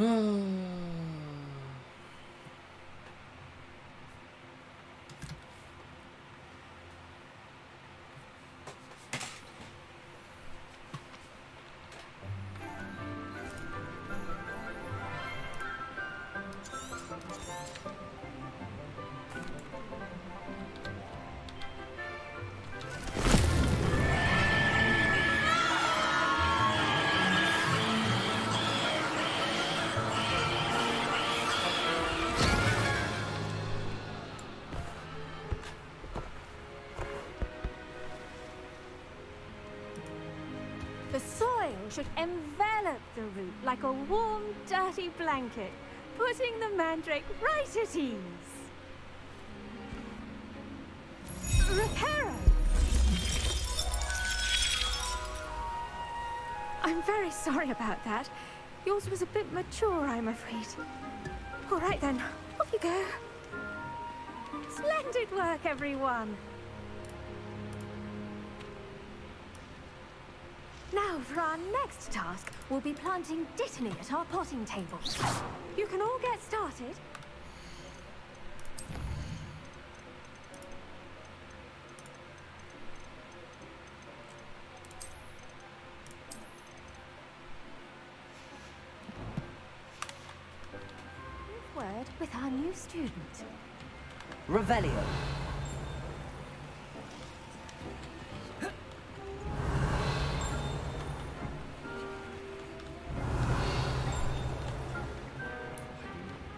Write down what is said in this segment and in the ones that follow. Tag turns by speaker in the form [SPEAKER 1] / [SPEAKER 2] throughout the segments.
[SPEAKER 1] The soil should envelop the root like a warm, dirty blanket, putting the mandrake right at ease. Reparo! I'm very sorry about that. Yours was a bit mature, I'm afraid. All right then, off you go. Splendid work, everyone! Now, for our next task, we'll be planting dittany at our potting table. You can all get started. Brief word with our new student.
[SPEAKER 2] Revelio.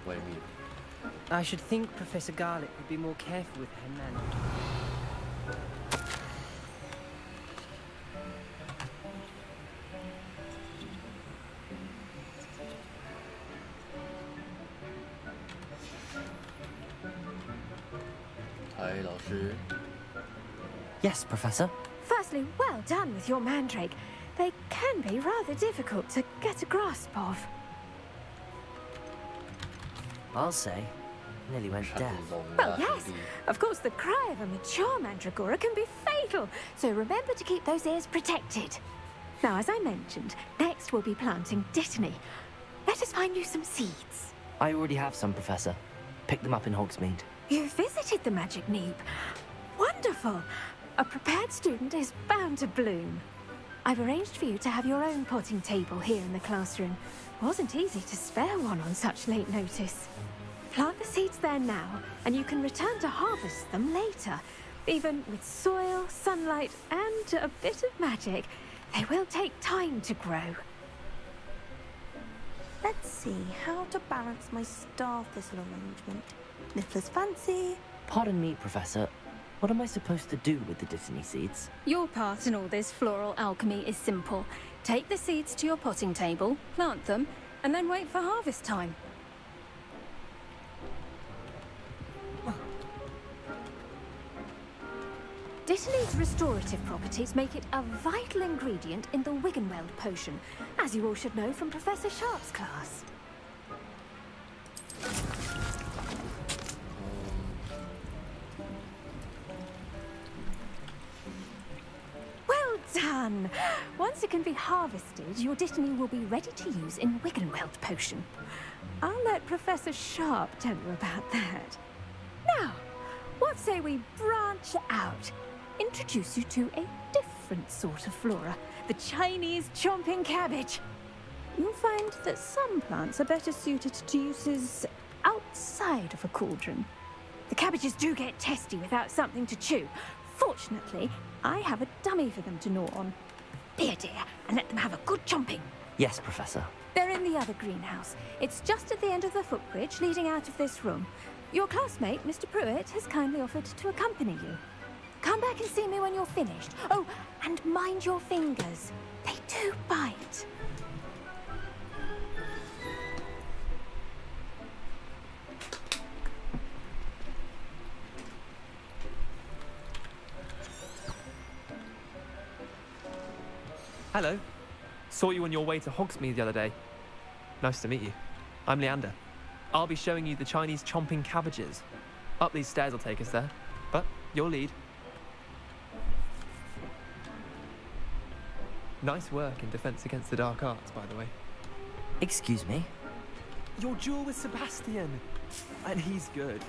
[SPEAKER 3] What do you mean?
[SPEAKER 2] I should think Professor Garlick would be more careful with her man.
[SPEAKER 3] Hi, 老师.
[SPEAKER 2] Yes, Professor.
[SPEAKER 1] Firstly, well done with your mandrake. They can be rather difficult to get a grasp of.
[SPEAKER 2] I'll say. Nearly went deaf.
[SPEAKER 1] Well, yes. Of course, the cry of a mature mandragora can be fatal, so remember to keep those ears protected. Now, as I mentioned, next we'll be planting dittany. Let us find you some seeds.
[SPEAKER 2] I already have some, Professor. Picked them up in Hogsmeade.
[SPEAKER 1] You visited the Magic Neep. Wonderful. A prepared student is bound to bloom. I've arranged for you to have your own potting table here in the classroom. Wasn't easy to spare one on such late notice. Plant the seeds there now, and you can return to harvest them later. Even with soil, sunlight, and a bit of magic, they will take time to grow.
[SPEAKER 4] Let's see how to balance my star thistle arrangement. Niffler's fancy.
[SPEAKER 2] Pardon me, Professor. What am I supposed to do with the dittany seeds?
[SPEAKER 1] Your part in all this floral alchemy is simple. Take the seeds to your potting table, plant them, and then wait for harvest time. Dittany's restorative properties make it a vital ingredient in the Wiggenweld potion, as you all should know from Professor Sharp's class. Well done! Once it can be harvested, your dittany will be ready to use in Wiggenweld potion. I'll let Professor Sharp tell you about that. Now, what say we branch out? Introduce you to a different sort of flora, the Chinese chomping cabbage. You'll find that some plants are better suited to uses outside of a cauldron. The cabbages do get testy without something to chew. Fortunately, I have a dummy for them to gnaw on. Here, dear, and let them have a good chomping.
[SPEAKER 2] Yes, Professor.
[SPEAKER 1] They're in the other greenhouse. It's just at the end of the footbridge leading out of this room. Your classmate, Mr. Pruitt, has kindly offered to accompany you. Come back and see me when you're finished. Oh, and mind your fingers. They do bite.
[SPEAKER 5] Hello. Saw you on your way to Hogsmeade the other day. Nice to meet you. I'm Leander. I'll be showing you the Chinese chomping cabbages. Up these stairs will take us there, but you'll lead. Nice work in Defense Against the Dark Arts, by the way.
[SPEAKER 2] Excuse me?
[SPEAKER 5] your duel with Sebastian. And he's good.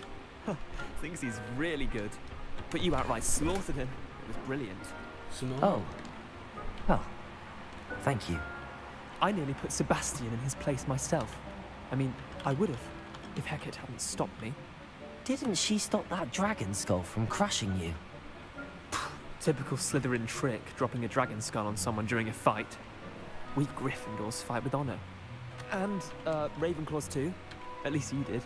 [SPEAKER 5] Thinks he's really good. But you outright slaughtered him. It was brilliant.
[SPEAKER 2] Oh. Well, thank you.
[SPEAKER 5] I nearly put Sebastian in his place myself. I mean, I would have, if Hecate hadn't stopped me.
[SPEAKER 2] Didn't she stop that dragon skull from crushing you?
[SPEAKER 5] Typical Slytherin trick, dropping a dragon skull on someone during a fight. We Gryffindors fight with honor. And, Ravenclaws too. At least you did.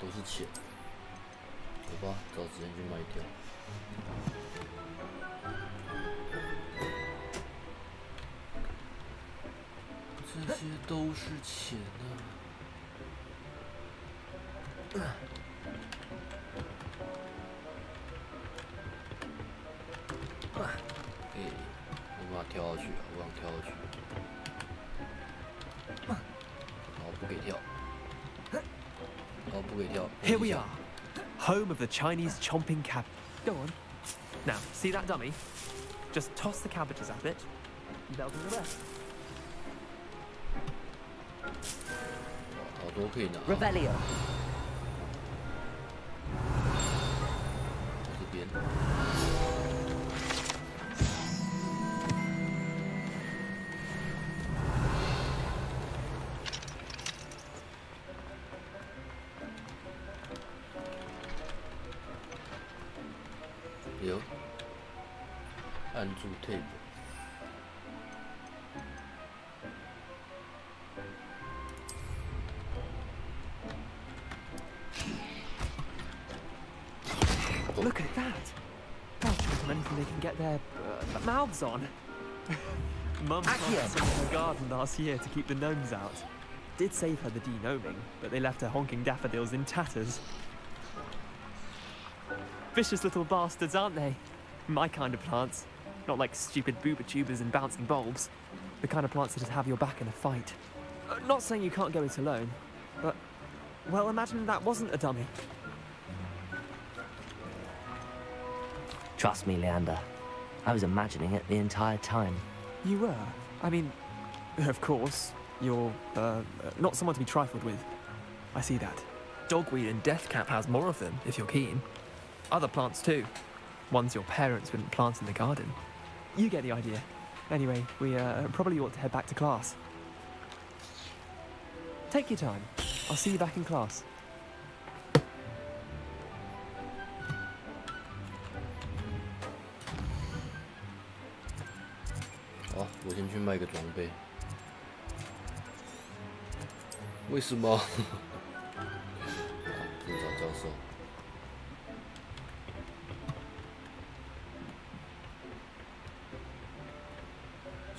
[SPEAKER 3] 都是钱，好吧，找时间去卖掉。这些都是钱啊！我把它跳下去啊！我想跳下去。好，不给跳。
[SPEAKER 5] Here we are, home of the Chinese chomping cab. Go on. Now, see that dummy? Just toss the cabbages at it. They'll do the rest.
[SPEAKER 3] 好多可以拿。
[SPEAKER 2] Revelio.
[SPEAKER 3] 这边。有，按住 Tab。Look
[SPEAKER 5] at that! They'll choke on anything they can get their mouths on. Mum planted some in her garden last year to keep the gnomes out. Did save her the de-gnoming, but they left her honking daffodils in tatters. Vicious little bastards, aren't they? My kind of plants. Not like stupid booba tubers and bouncing bulbs. The kind of plants that'd have your back in a fight. Not saying you can't go it alone, but... Well, imagine that wasn't a dummy.
[SPEAKER 2] Trust me, Leander. I was imagining it the entire time.
[SPEAKER 5] You were? I mean, of course. You're, not someone to be trifled with. I see that. Dogweed and deathcap has more of them, if you're keen. Other plants too. Ones your parents wouldn't plant in the garden. You get the idea. Anyway, we probably ought to head back to class. Take your time. I'll see you back in class.
[SPEAKER 3] 好，我先去卖个装备。为什么？不找教授。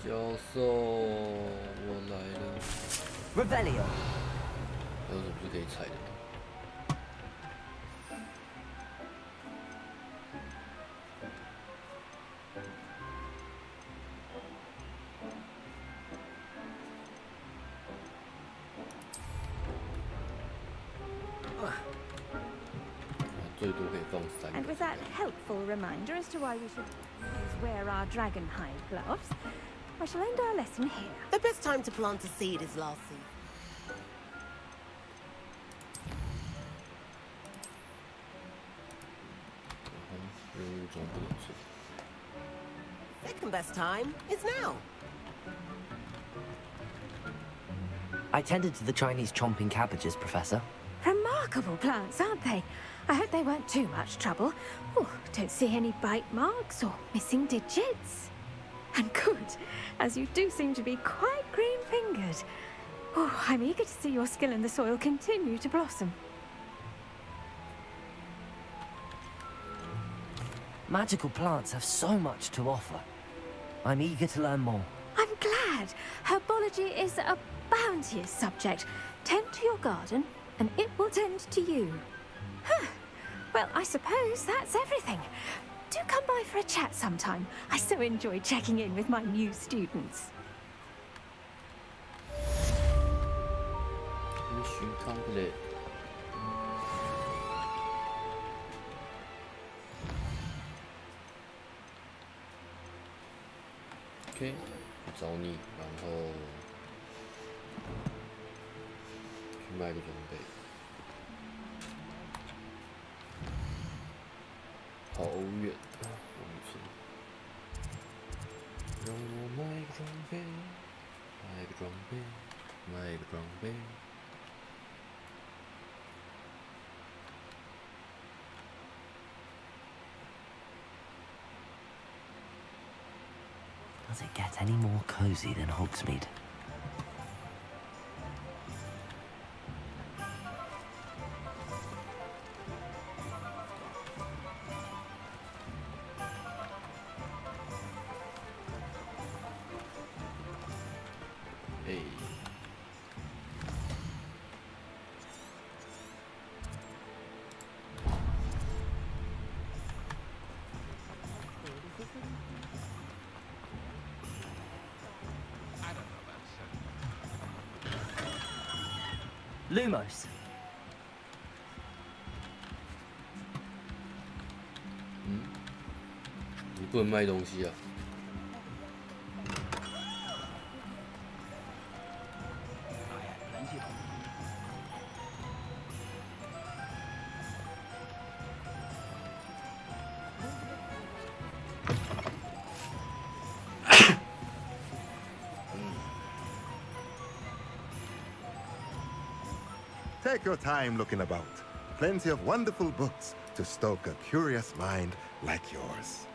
[SPEAKER 3] 教授，我来了。
[SPEAKER 2] Revelio.
[SPEAKER 3] 还有什么是可以踩的吗？
[SPEAKER 1] And with that helpful reminder as to why we should always wear our dragon hide gloves, I shall end our lesson here.
[SPEAKER 6] The best time to plant a seed is last season. Second best time is now.
[SPEAKER 2] I tended to the Chinese chomping cabbages, Professor.
[SPEAKER 1] Remarkable plants, aren't they? I hope they weren't too much trouble. Oh, don't see any bite marks or missing digits. And good, as you do seem to be quite green-fingered. Oh, I'm eager to see your skill in the soil continue to blossom.
[SPEAKER 2] Magical plants have so much to offer. I'm eager to learn more.
[SPEAKER 1] I'm glad. Herbology is a bounteous subject. Tend to your garden, and it will tend to you. Huh. Well, I suppose that's everything. Do come by for a chat sometime. I so enjoy checking in with my new students.
[SPEAKER 3] Mission complete. OK， 找你，然后去卖个装备。好远啊，农村。让我卖个装备，卖个装备，卖个装备。
[SPEAKER 2] Does it get any more cozy than Hogsmeade?
[SPEAKER 3] Hey.
[SPEAKER 2] Lumos.
[SPEAKER 3] 你不能卖东西啊！Take
[SPEAKER 7] your time looking about. Plenty of wonderful books to stoke a curious mind like yours.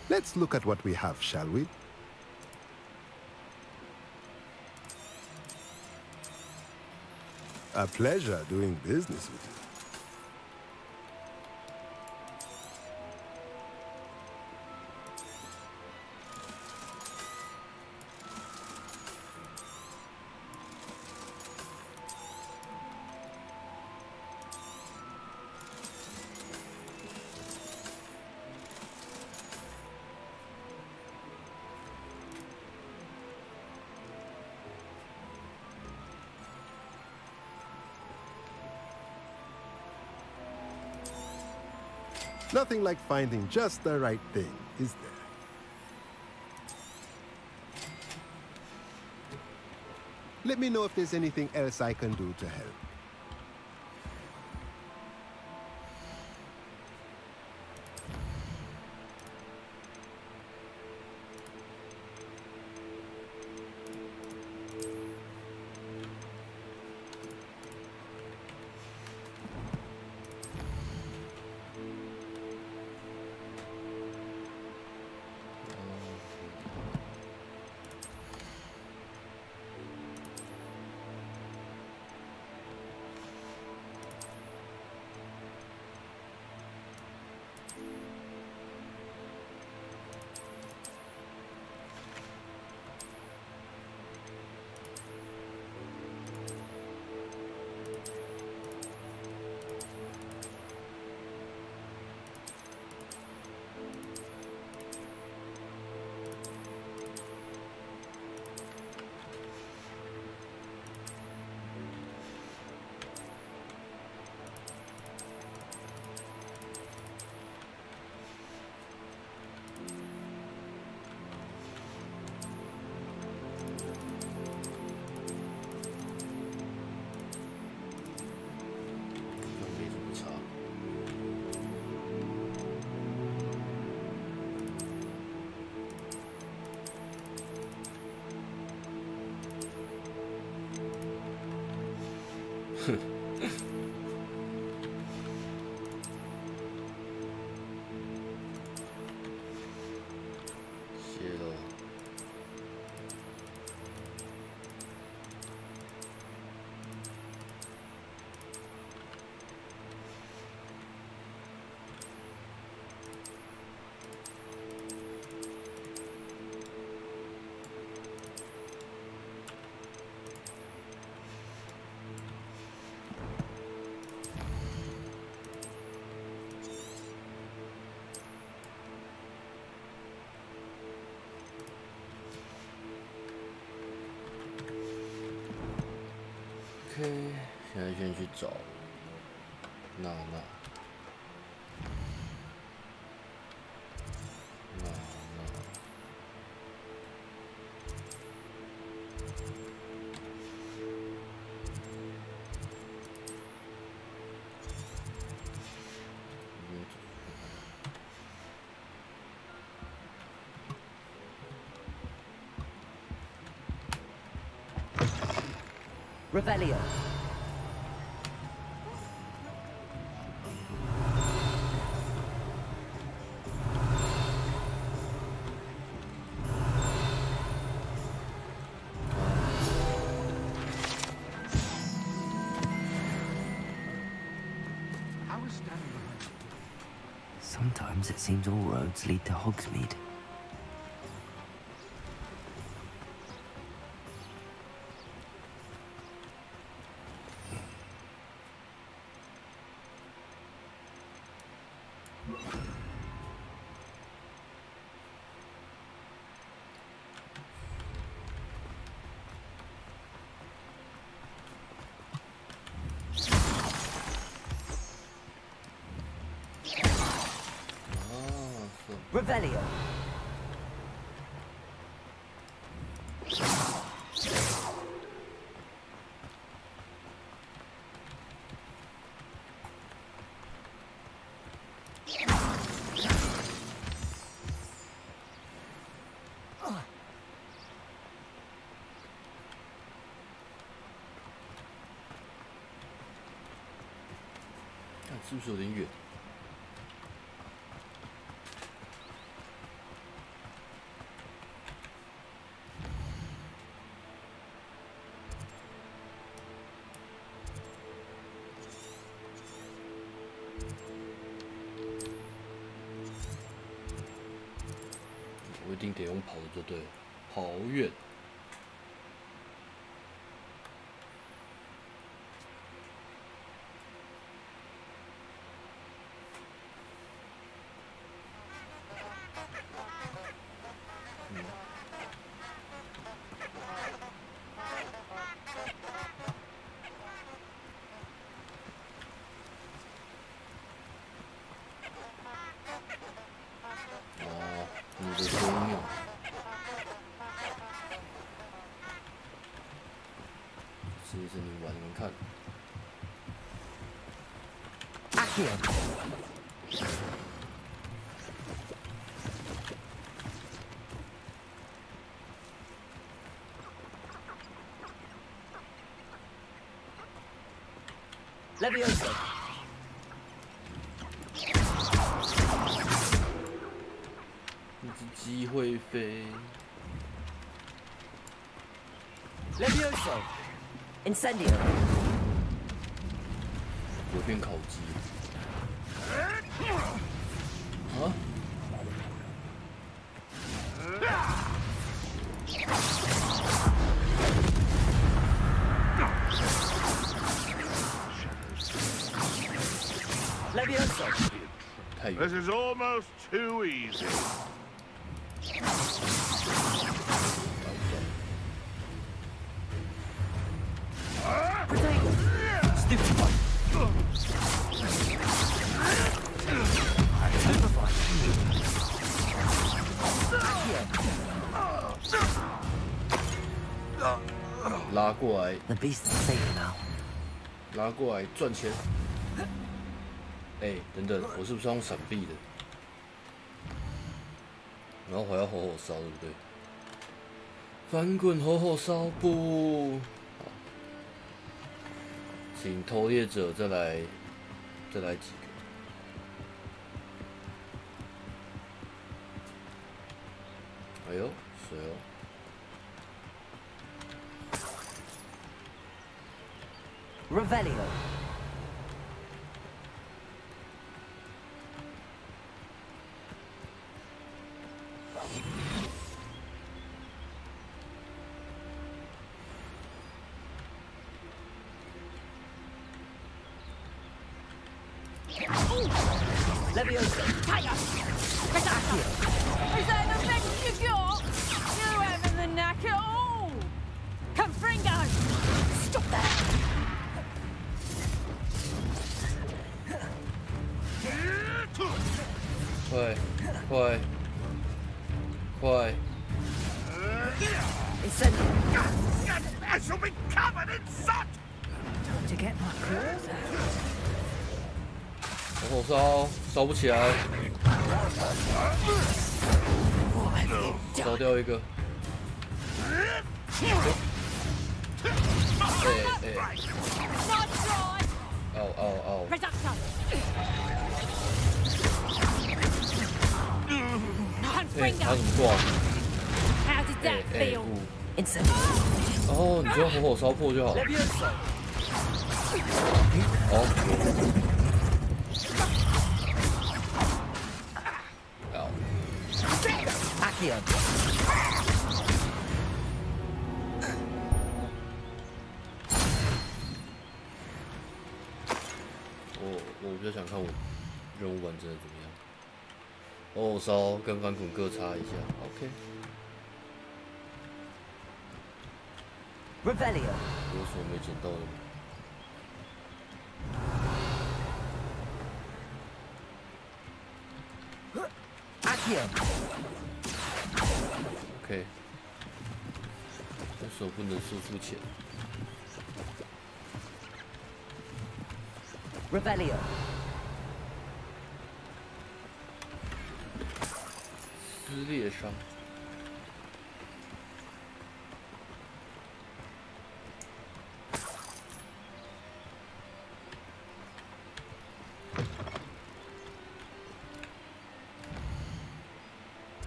[SPEAKER 7] Let's look at what we have, shall we? A pleasure doing business with you. Nothing like finding just the right thing, is there? Let me know if there's anything else I can do to help.
[SPEAKER 3] OK， 现在先去找娜娜。
[SPEAKER 2] Revelio. Sometimes it seems all roads lead to Hogsmeade. Revelio.
[SPEAKER 3] 看是不是有点远？ 我一定得用跑的就对了，好远。你的声音哦，试一试你玩，你们看。
[SPEAKER 2] Accio. Levioso.
[SPEAKER 3] 那只鸡会飞。
[SPEAKER 2] Levioso. Incendio.
[SPEAKER 3] 有变烤鸡。啊？
[SPEAKER 2] Levioso.
[SPEAKER 7] This is almost too easy.
[SPEAKER 2] Stupefy. Stupefy.
[SPEAKER 3] 拉过来，
[SPEAKER 2] The beast's safe now.
[SPEAKER 3] 拉过来赚钱。哎，等等，我是不是要用闪避的？然后还要吼吼烧，对不对？翻滚吼吼烧不？好，请偷猎者再来几个。哎呦，水哦！
[SPEAKER 2] Revelio. Levioso.
[SPEAKER 1] Fire! Accio! Is that the best you got? You haven't the knack at all! Confringo! Stop that!
[SPEAKER 3] 快！
[SPEAKER 7] I shall be covered in soot!
[SPEAKER 8] Time to get my claws out.
[SPEAKER 3] 火烧烧不起来，烧掉一个。嗷！
[SPEAKER 1] Reduction.
[SPEAKER 3] 他怎么挂？
[SPEAKER 1] How did that feel?
[SPEAKER 3] 哦，你就火烧破就好。好。我比较想看我任务完成的怎么样。火烧跟翻滚各插一下 ，OK。
[SPEAKER 2] Revelio.
[SPEAKER 3] 有什么没捡到的吗？
[SPEAKER 2] Accio.
[SPEAKER 3] OK。为什么不能输出钱
[SPEAKER 2] Revelio.
[SPEAKER 3] 撕裂伤。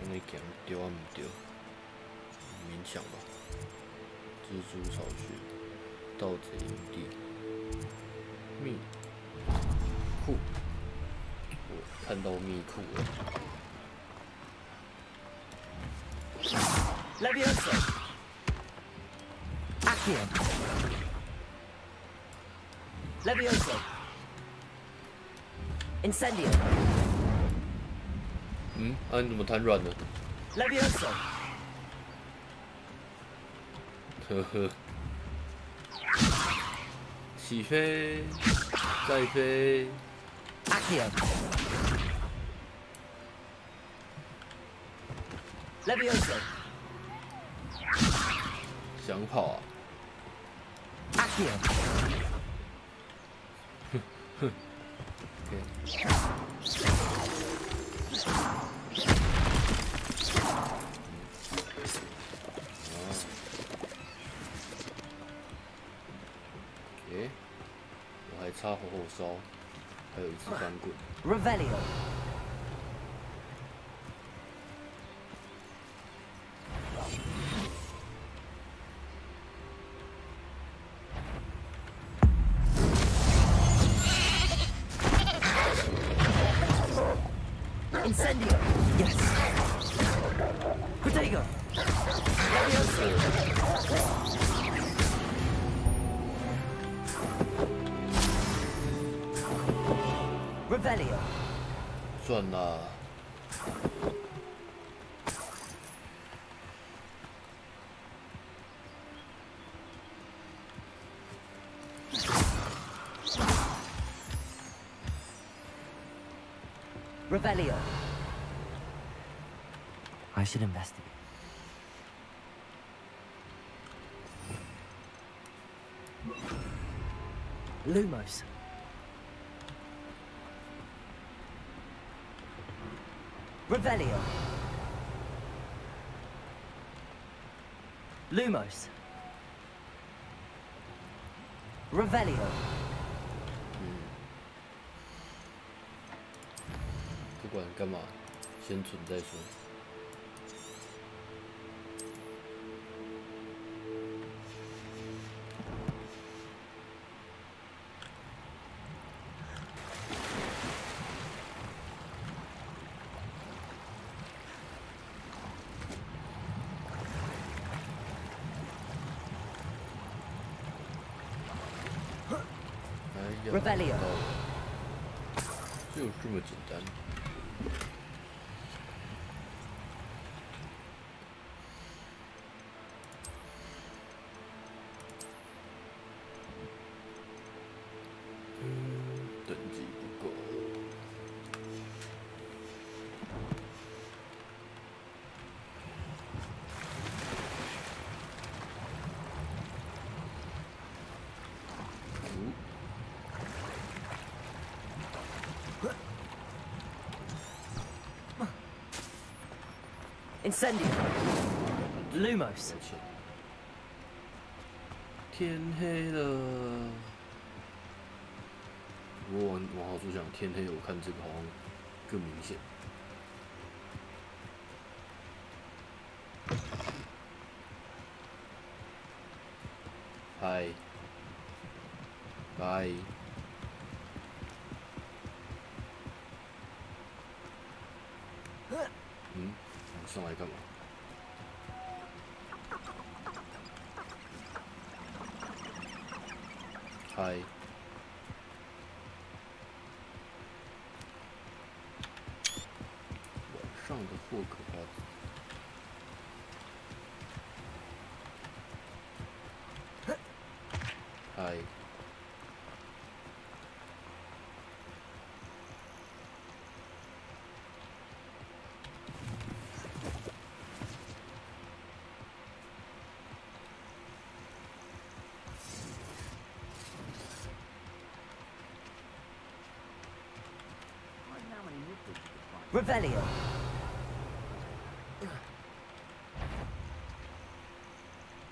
[SPEAKER 3] 那讲丢啊唔丢，勉强吧。蜘蛛巢穴、盗贼营地、密库，我看到密库了。
[SPEAKER 2] Levioso. Accio. Levioso. Incendio.
[SPEAKER 3] 啊，你怎么瘫软了？
[SPEAKER 2] Levioso.
[SPEAKER 3] 呵呵。起飞，再飞。
[SPEAKER 2] Accio. Levioso.
[SPEAKER 3] 想跑啊！
[SPEAKER 2] Accio.
[SPEAKER 3] OK。OK， 我还差火烧，还有一次翻滚。
[SPEAKER 2] Revelio. Incendio. Yes. Protego. Levioso. Revelio.
[SPEAKER 3] 算啦。
[SPEAKER 2] Revelio. I should investigate. Lumos. Revelio. Lumos. Revelio.
[SPEAKER 3] 不管干嘛，先存再说。
[SPEAKER 2] Revelio.
[SPEAKER 3] 就这么简单。等级不够。
[SPEAKER 2] Incendio. Lumos.
[SPEAKER 3] 抱歉。天黑了。不过往好处想，天黑我看这个好像更明显。嗨，拜。嗯，你上来干嘛？嗨。晚上的霍格华兹。嗨。
[SPEAKER 2] Revelio.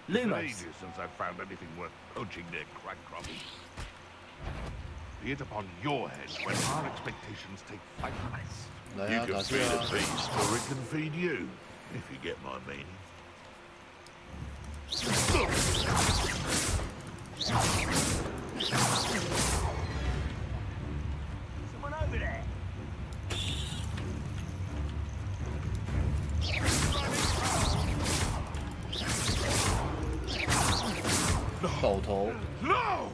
[SPEAKER 2] Lumos.
[SPEAKER 9] Ages since I've found anything worth poaching near Crackcroft. Be it upon your head when our expectations take flight. You can feed a beast, or it can feed you, if you get my meaning.
[SPEAKER 6] Someone over there.
[SPEAKER 3] 爆头。
[SPEAKER 9] No!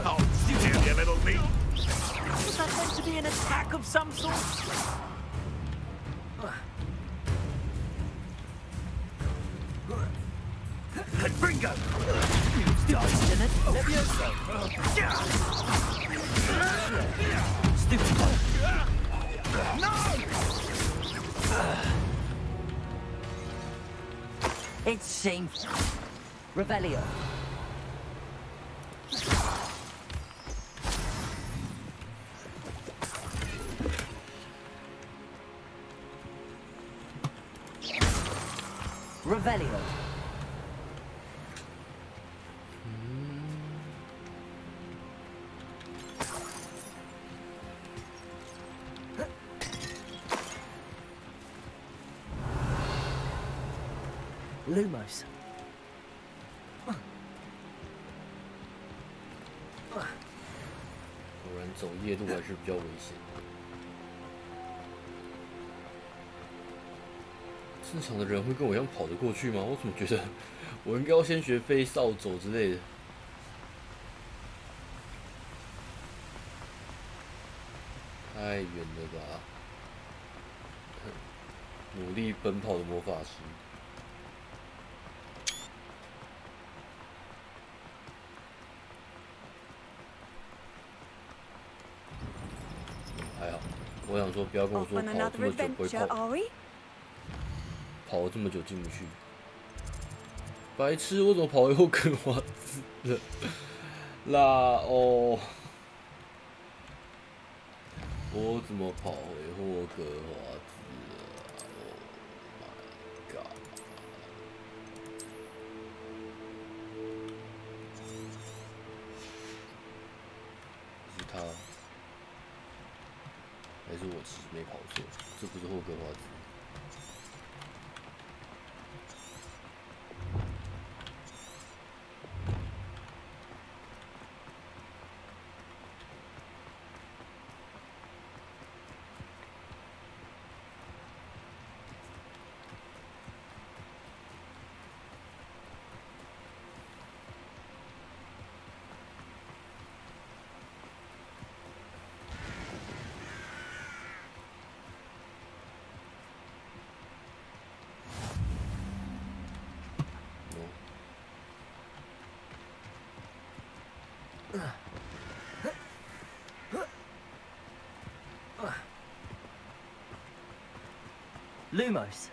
[SPEAKER 6] Oh,
[SPEAKER 9] Here, you little meat.
[SPEAKER 6] was that meant to be an attack of some sort?
[SPEAKER 2] Bingo! Dodged in it. Levioso. Stupid.
[SPEAKER 6] No!
[SPEAKER 2] It's shameful. Revelio. Revelio. Lumos.
[SPEAKER 3] 果然走夜路还是比较危险。正常的人会跟我一样跑得过去吗？我怎么觉得我应该要先学飞扫帚之类的？太远了吧！努力奔跑的魔法师。还好，我想说不要跟我
[SPEAKER 4] Off
[SPEAKER 3] 说
[SPEAKER 4] on
[SPEAKER 3] 跑
[SPEAKER 4] another
[SPEAKER 3] 这么久不会
[SPEAKER 4] adventure,
[SPEAKER 3] 跑，
[SPEAKER 4] are we?
[SPEAKER 3] 跑了这么久进不去。白痴，我怎么跑回霍格华兹了？啦哦，我怎么跑回霍格华兹了 ？Oh my god！ 是他，还是我其实没跑错？这不是霍格华兹。
[SPEAKER 2] Lumos.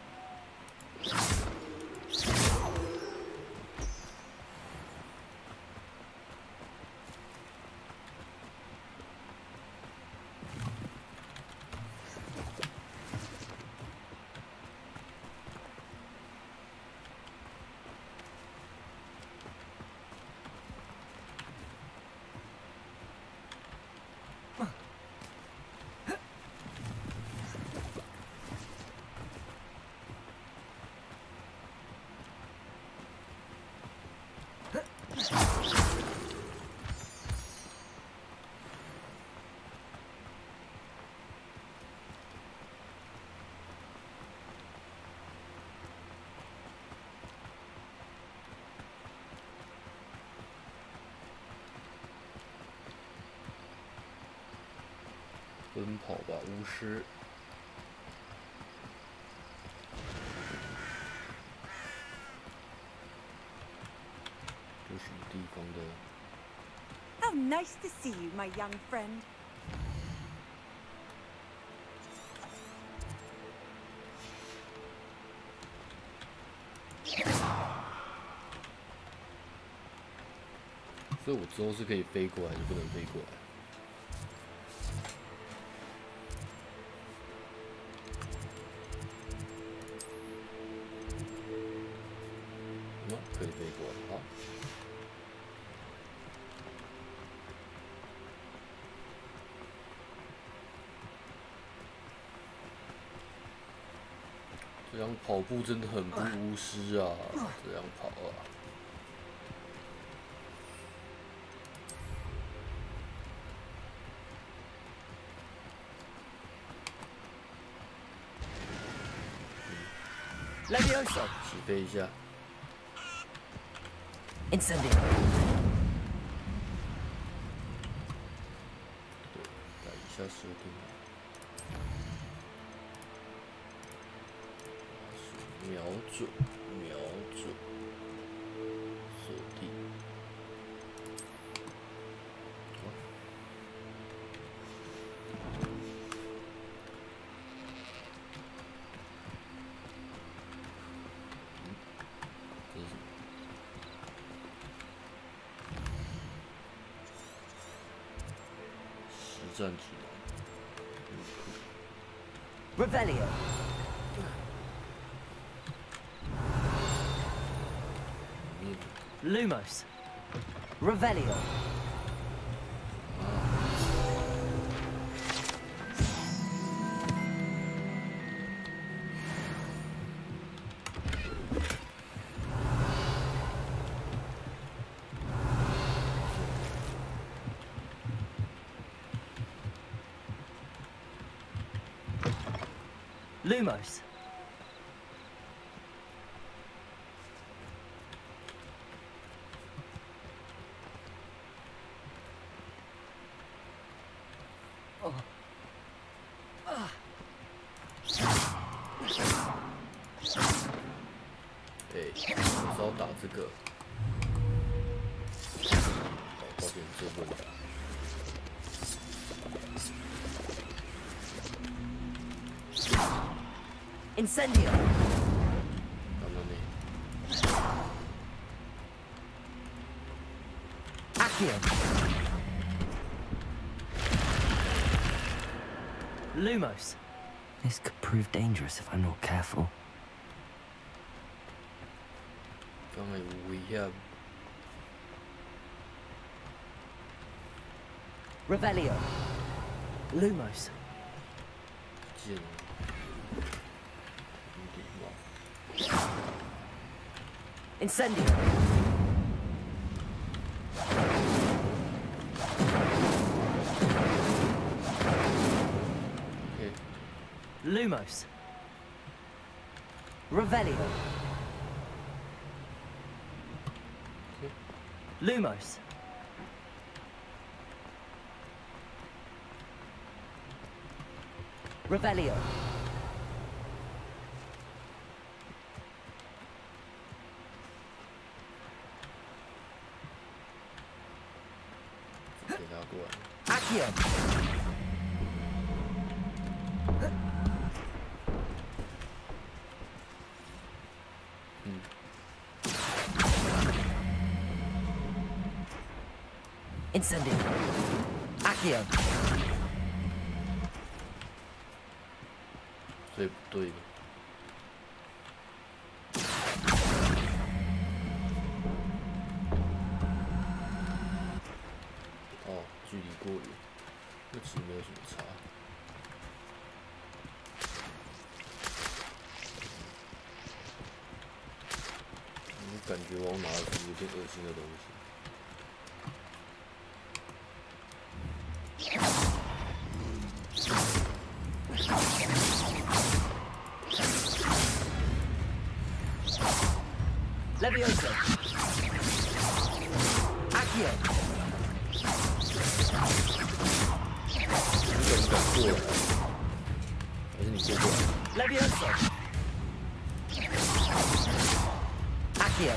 [SPEAKER 3] 奔跑吧，巫师。这什么地方的？
[SPEAKER 10] How nice to see you, my young friend.
[SPEAKER 3] 所以我之后是可以飞过来，还是不能飞过来？可以飞过来，好。这样跑步真的很不巫师啊！这样跑啊！
[SPEAKER 2] Levioso，
[SPEAKER 3] 起飞一下。
[SPEAKER 2] Incendio。
[SPEAKER 3] 对，改一下设定。瞄准，瞄准，锁定。战指南。
[SPEAKER 2] Revelio。Lumos。Revelio。Lumos. Oh.
[SPEAKER 3] 对，我是要打这个。好，抱歉，这不能打。
[SPEAKER 2] Incendio. Accio. Lumos. This could prove dangerous if I'm not careful.
[SPEAKER 3] 刚才有危险。
[SPEAKER 2] Revelio. Lumos.
[SPEAKER 3] 剑。
[SPEAKER 2] Incendio.
[SPEAKER 3] Okay.
[SPEAKER 2] Lumos. Revelio.
[SPEAKER 3] Okay.
[SPEAKER 2] Lumos. Revelio. Accio. Incendio. Accio.
[SPEAKER 3] 所以不对的。哦，距离过远，那其实没有什么差。我感觉我拿的是有点恶心的东西。
[SPEAKER 2] Levioso. Accio.
[SPEAKER 3] 过来，还是你过过来？
[SPEAKER 2] Levioso. Accio.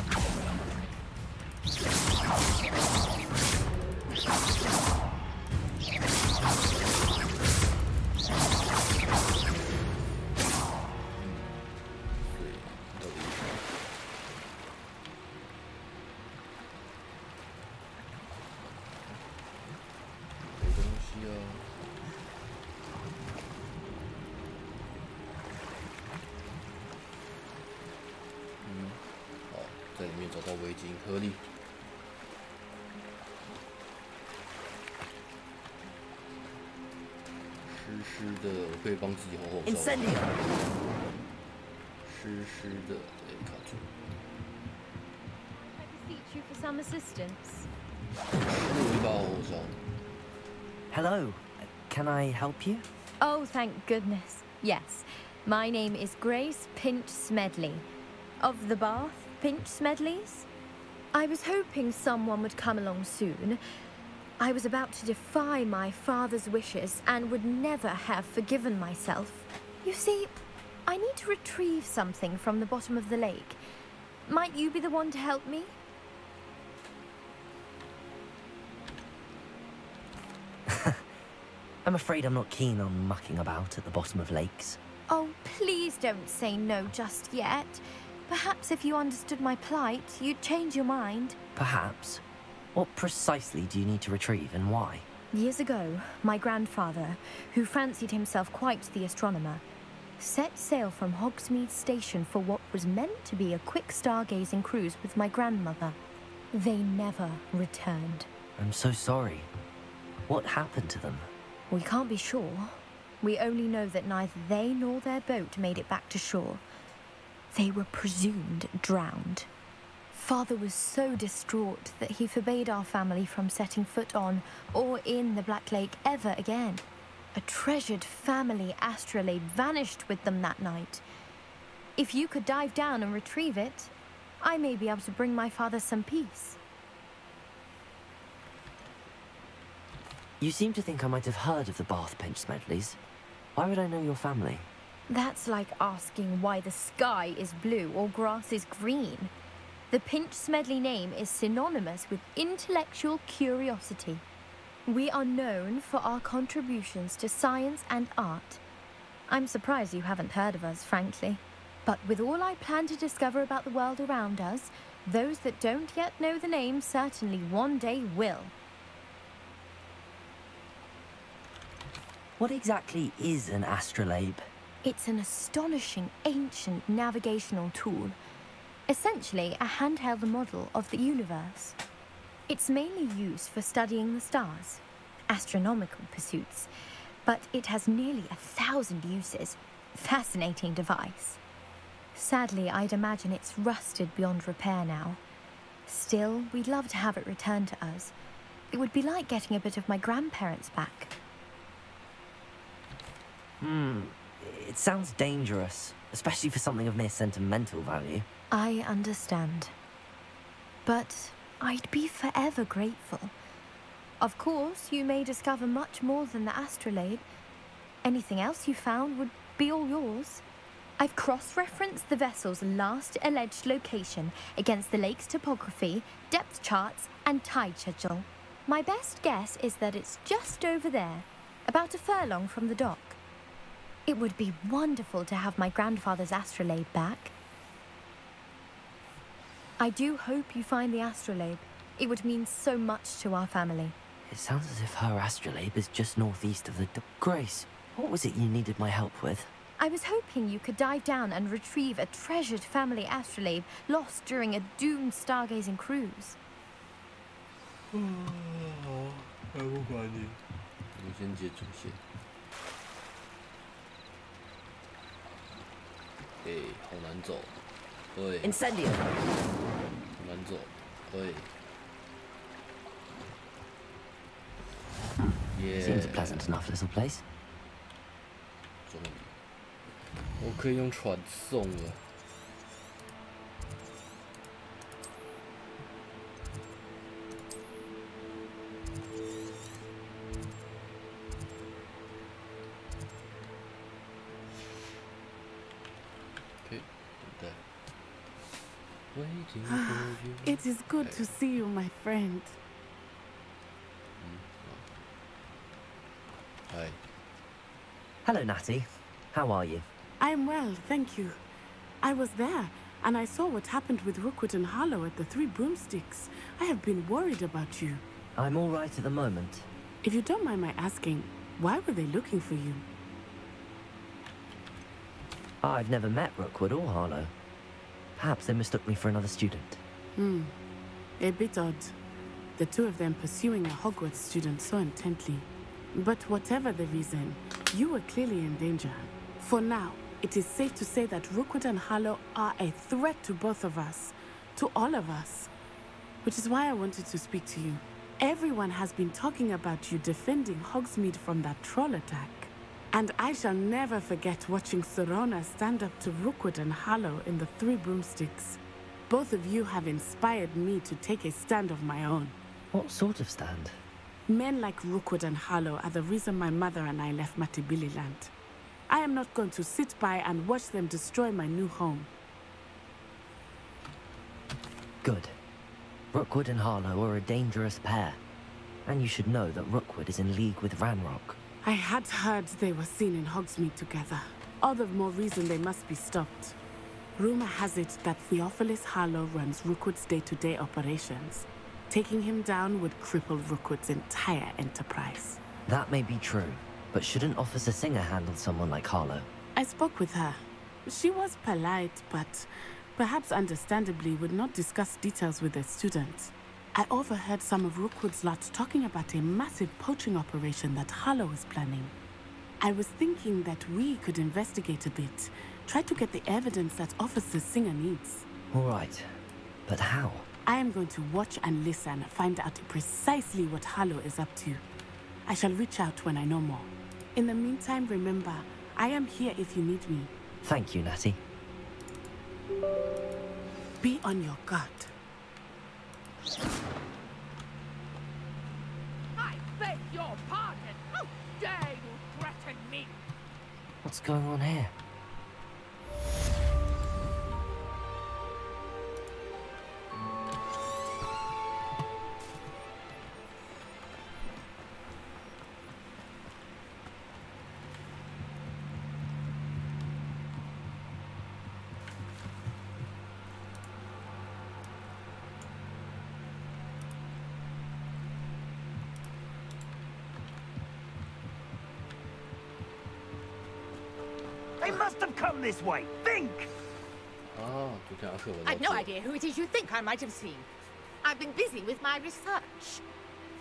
[SPEAKER 3] 在里面找到围巾颗粒，湿湿的，我可以帮自己好好照顾。湿湿的，哎，卡住。
[SPEAKER 1] I beseech you for some assistance.
[SPEAKER 3] 我一把好好照。
[SPEAKER 2] Hello. Can I help you?
[SPEAKER 1] Oh, thank goodness. Yes. My name is Grace Pinch Smedley. Of the Bath Pinch Smedleys? I was hoping someone would come along soon. I was about to defy my father's wishes and would never have forgiven myself. You see, I need to retrieve something from the bottom of the lake. Might you be the one to help me?
[SPEAKER 2] I'm afraid I'm not keen on mucking about at the bottom of lakes.
[SPEAKER 1] Oh, please don't say no just yet. Perhaps if you understood my plight, you'd change your mind.
[SPEAKER 2] Perhaps. What precisely do you need to retrieve and why?
[SPEAKER 1] Years ago, my grandfather, who fancied himself quite the astronomer, set sail from Hogsmeade Station for what was meant to be a quick stargazing cruise with my grandmother. They never returned.
[SPEAKER 2] I'm so sorry. What happened to them?
[SPEAKER 1] We can't be sure. We only know that neither they nor their boat made it back to shore. They were presumed drowned. Father was so distraught that he forbade our family from setting foot on or in the Black Lake ever again. A treasured family astrolabe vanished with them that night. If you could dive down and retrieve it, I may be able to bring my father some peace.
[SPEAKER 2] You seem to think I might have heard of the Bath Pinch Smedleys. Why would I know your family?
[SPEAKER 1] That's like asking why the sky is blue or grass is green. The Pinch Smedley name is synonymous with intellectual curiosity. We are known for our contributions to science and art. I'm surprised you haven't heard of us, frankly. But with all I plan to discover about the world around us, those that don't yet know the name certainly one day will.
[SPEAKER 2] What exactly is an astrolabe?
[SPEAKER 1] It's an astonishing ancient navigational tool. Essentially a handheld model of the universe. It's mainly used for studying the stars, astronomical pursuits, but it has nearly 1,000 uses. Fascinating device. Sadly, I'd imagine it's rusted beyond repair now. Still, we'd love to have it returned to us. It would be like getting a bit of my grandparents back.
[SPEAKER 2] It sounds dangerous, especially for something of mere sentimental value.
[SPEAKER 1] I understand. But I'd be forever grateful. Of course, you may discover much more than the astrolabe. Anything else you found would be all yours. I've cross-referenced the vessel's last alleged location against the lake's topography, depth charts, and tide schedule. My best guess is that it's just over there, about a furlong from the dock. It would be wonderful to have my grandfather's astrolabe back. I do hope you find the astrolabe. It would mean so much to our family.
[SPEAKER 2] It sounds as if her astrolabe is just northeast of the Grace, what was it you needed my help with?
[SPEAKER 1] I was hoping you could dive down and retrieve a treasured family astrolabe lost during a doomed stargazing cruise.
[SPEAKER 3] 还不管你，我先接主线。好难走，对。
[SPEAKER 2] Incendio.
[SPEAKER 3] 好难走，对。
[SPEAKER 2] Seems a pleasant enough little place.
[SPEAKER 3] 终于，我可以用传送了。对。Waiting for you.
[SPEAKER 11] It is good to see you, my friend.
[SPEAKER 3] Hi.
[SPEAKER 2] Hello, Natty. How are you?
[SPEAKER 11] I am well, thank you. I was there, and I saw what happened with Rookwood and Harlow at the Three Broomsticks. I have been worried about you.
[SPEAKER 2] I'm all right at the moment.
[SPEAKER 11] If you don't mind my asking, why were they looking for you?
[SPEAKER 2] I've never met Rookwood or Harlow. Perhaps they mistook me for another student.
[SPEAKER 11] A bit odd. The two of them pursuing a Hogwarts student so intently. But whatever the reason, you were clearly in danger. For now, it is safe to say that Rookwood and Harlow are a threat to both of us. To all of us. Which is why I wanted to speak to you. Everyone has been talking about you defending Hogsmeade from that troll attack. And I shall never forget watching Serona stand up to Rookwood and Harlow in the Three Broomsticks. Both of you have inspired me to take a stand of my own.
[SPEAKER 2] What sort of stand?
[SPEAKER 11] Men like Rookwood and Harlow are the reason my mother and I left Matabeleland. I am not going to sit by and watch them destroy my new home.
[SPEAKER 2] Good. Rookwood and Harlow are a dangerous pair. And you should know that Rookwood is in league with Ranrock.
[SPEAKER 11] I had heard they were seen in Hogsmeade together. All the more reason they must be stopped. Rumor has it that Theophilus Harlow runs Rookwood's day-to-day operations. Taking him down would cripple Rookwood's entire enterprise.
[SPEAKER 2] That may be true, but shouldn't Officer Singer handle someone like Harlow?
[SPEAKER 11] I spoke with her. She was polite, but perhaps understandably would not discuss details with the students. I overheard some of Rookwood's lot talking about a massive poaching operation that Harlow is planning. I was thinking that we could investigate a bit, try to get the evidence that Officer Singer needs.
[SPEAKER 2] All right, but how?
[SPEAKER 11] I am going to watch and listen, find out precisely what Harlow is up to. I shall reach out when I know more. In the meantime, remember, I am here if you need me.
[SPEAKER 2] Thank you, Natty.
[SPEAKER 11] Be on your guard.
[SPEAKER 8] I beg your pardon. How dare you threaten me?
[SPEAKER 2] What's going on here?
[SPEAKER 6] They must have come this way. Think!
[SPEAKER 10] I've no idea who it is you think I might have seen. I've been busy with my research.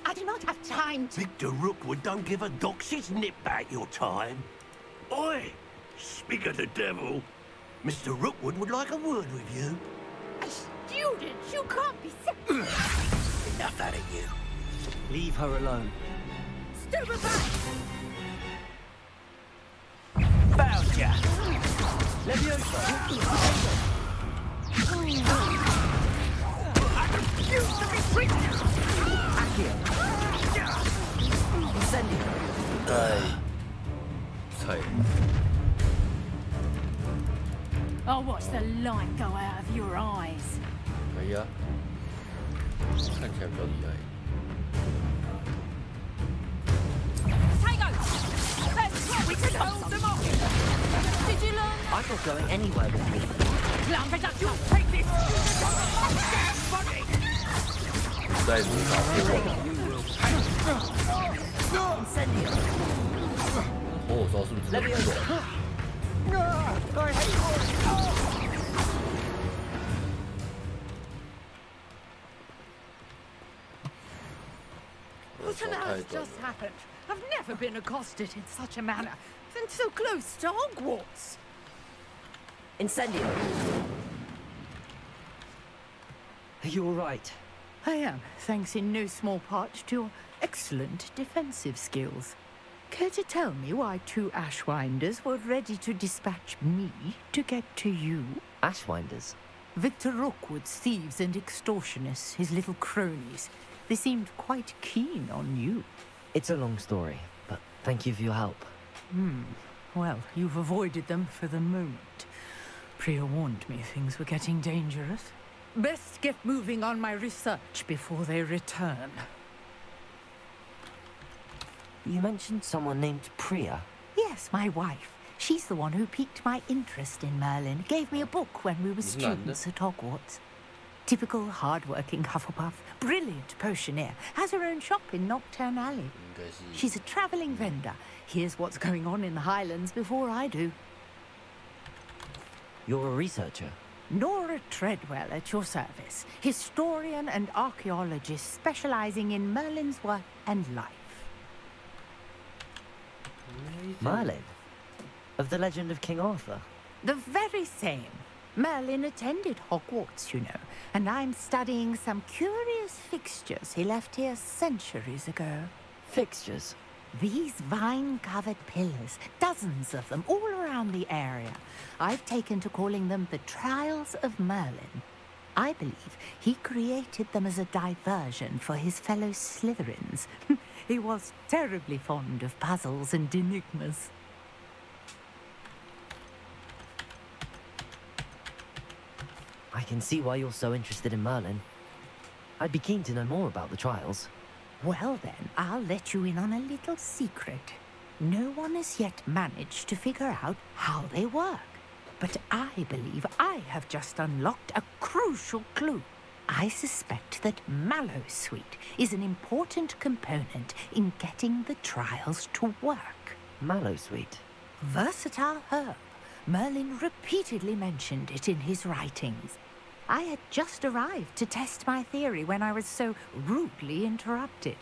[SPEAKER 10] I do not have time to...
[SPEAKER 6] Victor Rookwood don't give a doxy's nip back your time. Oi! Speak of the devil. Mr. Rookwood would like a word with you.
[SPEAKER 10] A student? You can't be...
[SPEAKER 6] Enough out of you.
[SPEAKER 2] Leave her alone.
[SPEAKER 10] Stupid back!
[SPEAKER 6] Found ya! I refuse to be treated!
[SPEAKER 1] I'll watch the light go out of your eyes.
[SPEAKER 3] 可以啊，看起来比较厉害。
[SPEAKER 8] We can hold them off!
[SPEAKER 10] Did you learn?
[SPEAKER 2] I'm not going anywhere with you.
[SPEAKER 8] You take this!
[SPEAKER 3] 再不找火烧是不是真的不错？
[SPEAKER 8] What on earth just happened? I've never been accosted in such a manner, and so close to Hogwarts.
[SPEAKER 2] Incendio! Are you all right?
[SPEAKER 8] I am, thanks in no small part to your excellent defensive skills. Care to tell me why two Ashwinders were ready to dispatch me to get to you?
[SPEAKER 2] Ashwinders?
[SPEAKER 8] Victor Rookwood's thieves and extortionists, his little cronies. They seemed quite keen on you.
[SPEAKER 2] It's a long story, but thank you for your help.
[SPEAKER 8] Well, you've avoided them for the moment. Priya warned me things were getting dangerous. Best get moving on my research before they return.
[SPEAKER 2] You mentioned someone named Priya.
[SPEAKER 8] Yes, my wife. She's the one who piqued my interest in Merlin. Gave me a book when we were students at Hogwarts. Typical hard-working Hufflepuff. Brilliant potioneer. Has her own shop in Nocturne Alley. She's a travelling vendor. Hears what's going on in the Highlands before I do.
[SPEAKER 2] You're a researcher?
[SPEAKER 8] Nora Treadwell at your service. Historian and archaeologist specialising in Merlin's work and life.
[SPEAKER 2] Merlin? Of the legend of King Arthur?
[SPEAKER 8] The very same. Merlin attended Hogwarts, you know, and I'm studying some curious fixtures he left here centuries ago.
[SPEAKER 2] Fixtures?
[SPEAKER 8] These vine-covered pillars, dozens of them, all around the area. I've taken to calling them the Trials of Merlin. I believe he created them as a diversion for his fellow Slytherins. He was terribly fond of puzzles and enigmas.
[SPEAKER 2] I can see why you're so interested in Merlin. I'd be keen to know more about the trials.
[SPEAKER 8] Well then, I'll let you in on a little secret. No one has yet managed to figure out how they work. But I believe I have just unlocked a crucial clue. I suspect that Mallowsweet is an important component in getting the trials to work.
[SPEAKER 2] Mallowsweet?
[SPEAKER 8] Versatile herb. Merlin repeatedly mentioned it in his writings. I had just arrived to test my theory when I was so rudely interrupted.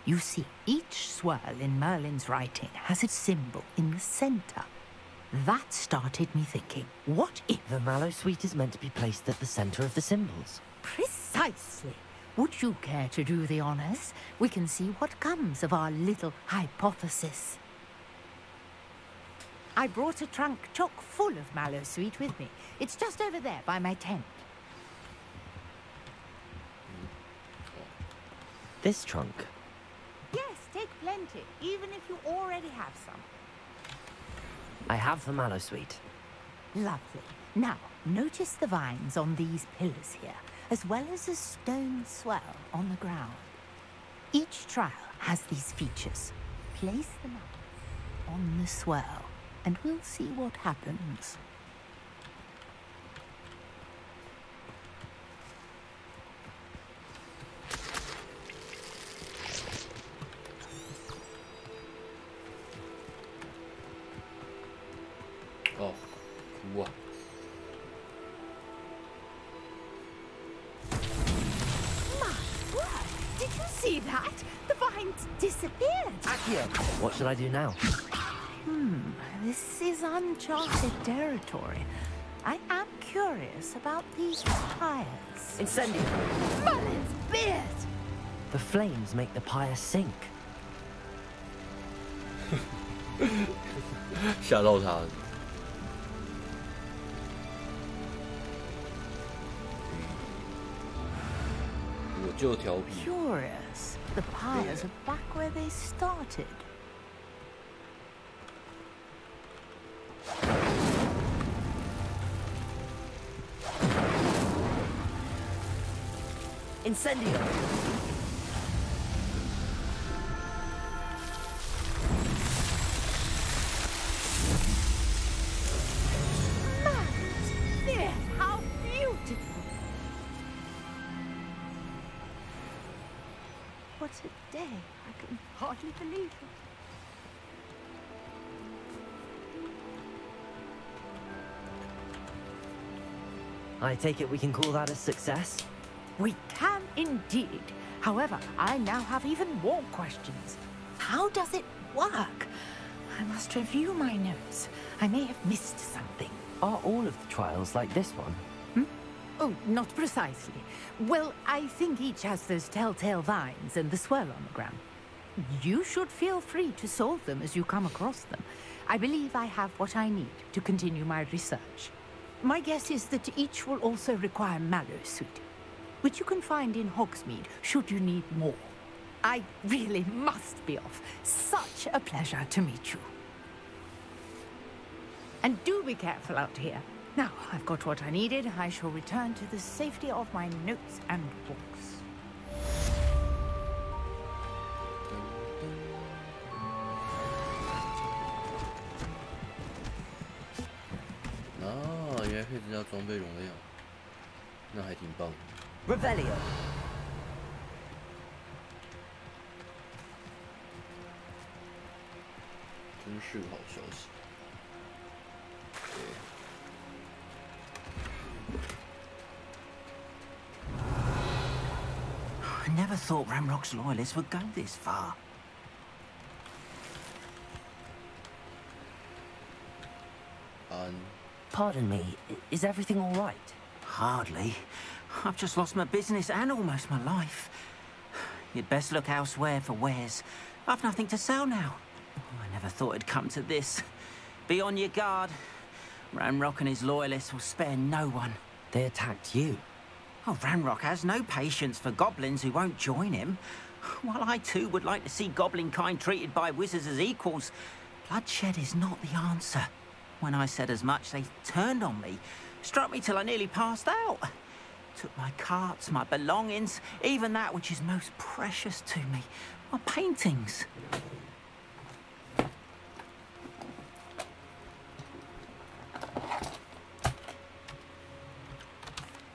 [SPEAKER 8] You see, each swirl in Merlin's writing has a symbol in the center. That started me thinking, what if...
[SPEAKER 2] The Mallowsweet is meant to be placed at the center of the symbols.
[SPEAKER 8] Precisely. Would you care to do the honors? We can see what comes of our little hypothesis. I brought a trunk chock full of Mallowsweet with me. It's just over there by my tent.
[SPEAKER 2] This trunk?
[SPEAKER 8] Yes, take plenty, even if you already have some.
[SPEAKER 2] I have the Mallowsweet.
[SPEAKER 8] Lovely. Now, notice the vines on these pillars here, as well as a stone swirl on the ground. Each trial has these features. Place them up on the swirl, and we'll see what happens.
[SPEAKER 3] Oh, wow.
[SPEAKER 8] My word! Did you see that? The vines disappeared.
[SPEAKER 2] Accio! What should I do now?
[SPEAKER 8] This is uncharted territory. I am curious about these pyres.
[SPEAKER 2] Incendio!
[SPEAKER 8] Merlin's beard!
[SPEAKER 2] The flames make the pyre sink.
[SPEAKER 3] 吓到他了。我就调皮。
[SPEAKER 8] Curious. The pyres are back where they started.
[SPEAKER 2] Incendio!
[SPEAKER 8] There, how beautiful! What a day! I can hardly believe it.
[SPEAKER 2] I take it we can call that a success?
[SPEAKER 8] We can indeed. However, I now have even more questions. How does it work? I must review my notes. I may have missed something.
[SPEAKER 2] Are all of the trials like this one?
[SPEAKER 8] Oh, not precisely. Well, I think each has those telltale vines and the swirl on the ground. You should feel free to solve them as you come across them. I believe I have what I need to continue my research. My guess is that each will also require Mallowsweet, which you can find in Hogsmeade should you need more. I really must be off. Such a pleasure to meet you. And do be careful out here. Now, I've got what I needed. I shall return to the safety of my notes and books.
[SPEAKER 3] 啊，原来可以增加装备容量，那还挺棒。
[SPEAKER 2] Revelio.
[SPEAKER 3] 真是个好消息。
[SPEAKER 12] I never thought Ramrock's loyalists would go this far.
[SPEAKER 2] Pardon me, is everything all right?
[SPEAKER 12] Hardly. I've just lost my business and almost my life. You'd best look elsewhere for wares. I've nothing to sell now. I never thought it'd come to this. Be on your guard. Ranrock and his loyalists will spare no one.
[SPEAKER 2] They attacked you.
[SPEAKER 12] Oh, Ranrock has no patience for goblins who won't join him. While I too would like to see goblin kind treated by wizards as equals, bloodshed is not the answer. When I said as much, they turned on me, struck me till I nearly passed out. Took my carts, my belongings, even that which is most precious to me, my paintings.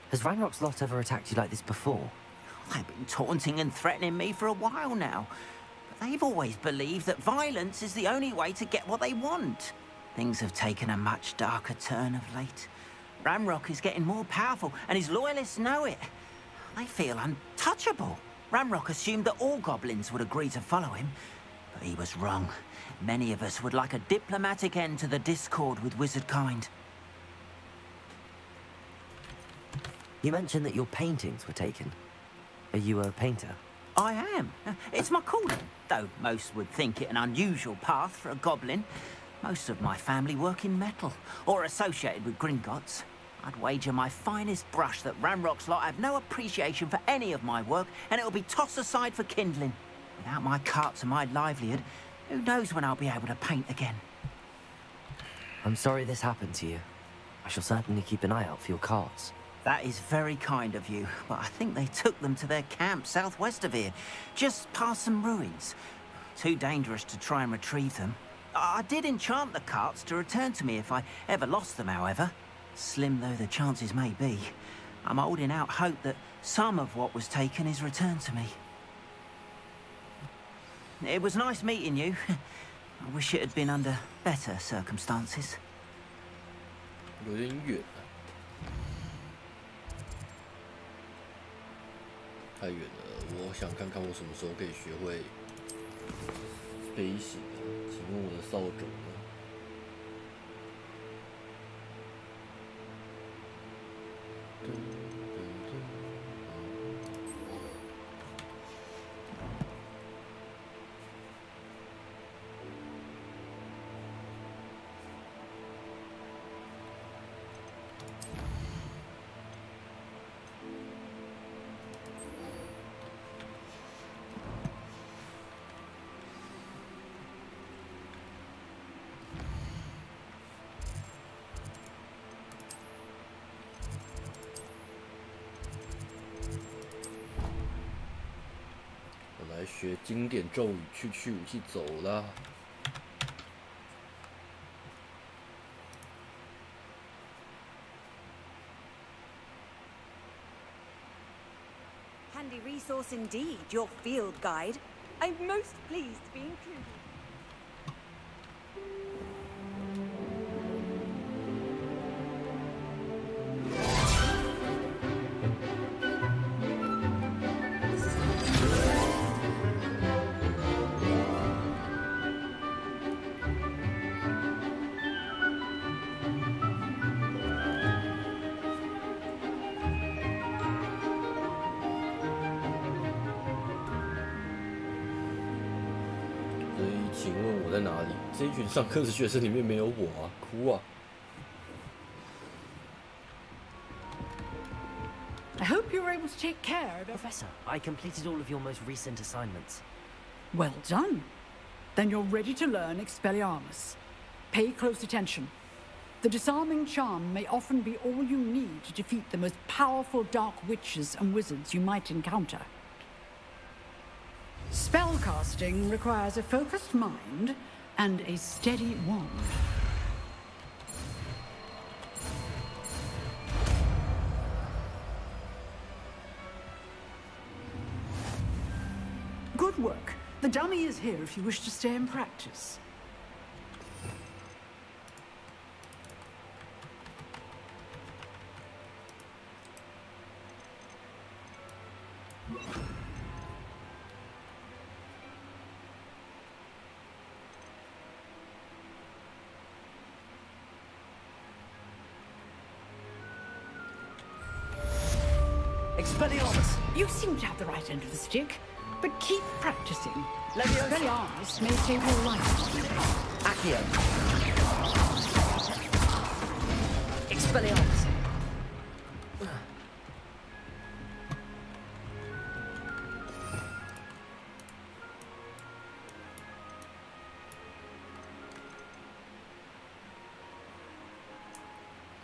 [SPEAKER 2] Has Ranrock's lot ever attacked you like this before?
[SPEAKER 12] They've been taunting and threatening me for a while now. But they've always believed that violence is the only way to get what they want. Things have taken a much darker turn of late. Ranrock is getting more powerful, and his loyalists know it. They feel untouchable. Ranrock assumed that all goblins would agree to follow him, but he was wrong. Many of us would like a diplomatic end to the discord with wizard kind.
[SPEAKER 2] You mentioned that your paintings were taken. Are you a painter?
[SPEAKER 12] I am. It's my calling, though most would think it an unusual path for a goblin. Most of my family work in metal, or associated with Gringotts. I'd wager my finest brush that Ranrock's lot have no appreciation for any of my work, and it'll be tossed aside for kindling. Without my carts and my livelihood, who knows when I'll be able to paint again.
[SPEAKER 2] I'm sorry this happened to you. I shall certainly keep an eye out for your carts.
[SPEAKER 12] That is very kind of you, but I think they took them to their camp southwest of here, just past some ruins. Too dangerous to try and retrieve them. I did enchant the carts to return to me if I ever lost them, however. Slim though the chances may be, I'm holding out hope that some of what was taken is returned to me. It was nice meeting you. I wish it had been under better circumstances.
[SPEAKER 3] 有点远啊，太远了。我想看看我什么时候可以学会飞行啊？请问我的扫帚呢？来学经典咒语，去武器走啦。
[SPEAKER 13] Handy resource indeed, your field guide. I'm most pleased to be included.
[SPEAKER 3] 请问我在哪里？这一群上课的学生里面没有我啊，哭啊！
[SPEAKER 14] I hope you were able to take care of it.
[SPEAKER 2] Professor, I completed all of your most recent assignments.
[SPEAKER 14] Well done. Then you're ready to learn Expelliarmus. Pay close attention. The disarming charm may often be all you need to defeat the most powerful dark witches and wizards you might encounter. Spellcasting requires a focused mind and a steady wand. Good work. The dummy is here if you wish to stay and practice.
[SPEAKER 2] Expelliarmus!
[SPEAKER 14] You seem to have the right end of the stick, but keep practicing.
[SPEAKER 2] Leviosa!
[SPEAKER 14] Expelliarmus may save your life.
[SPEAKER 2] Accio! Expelliarmus!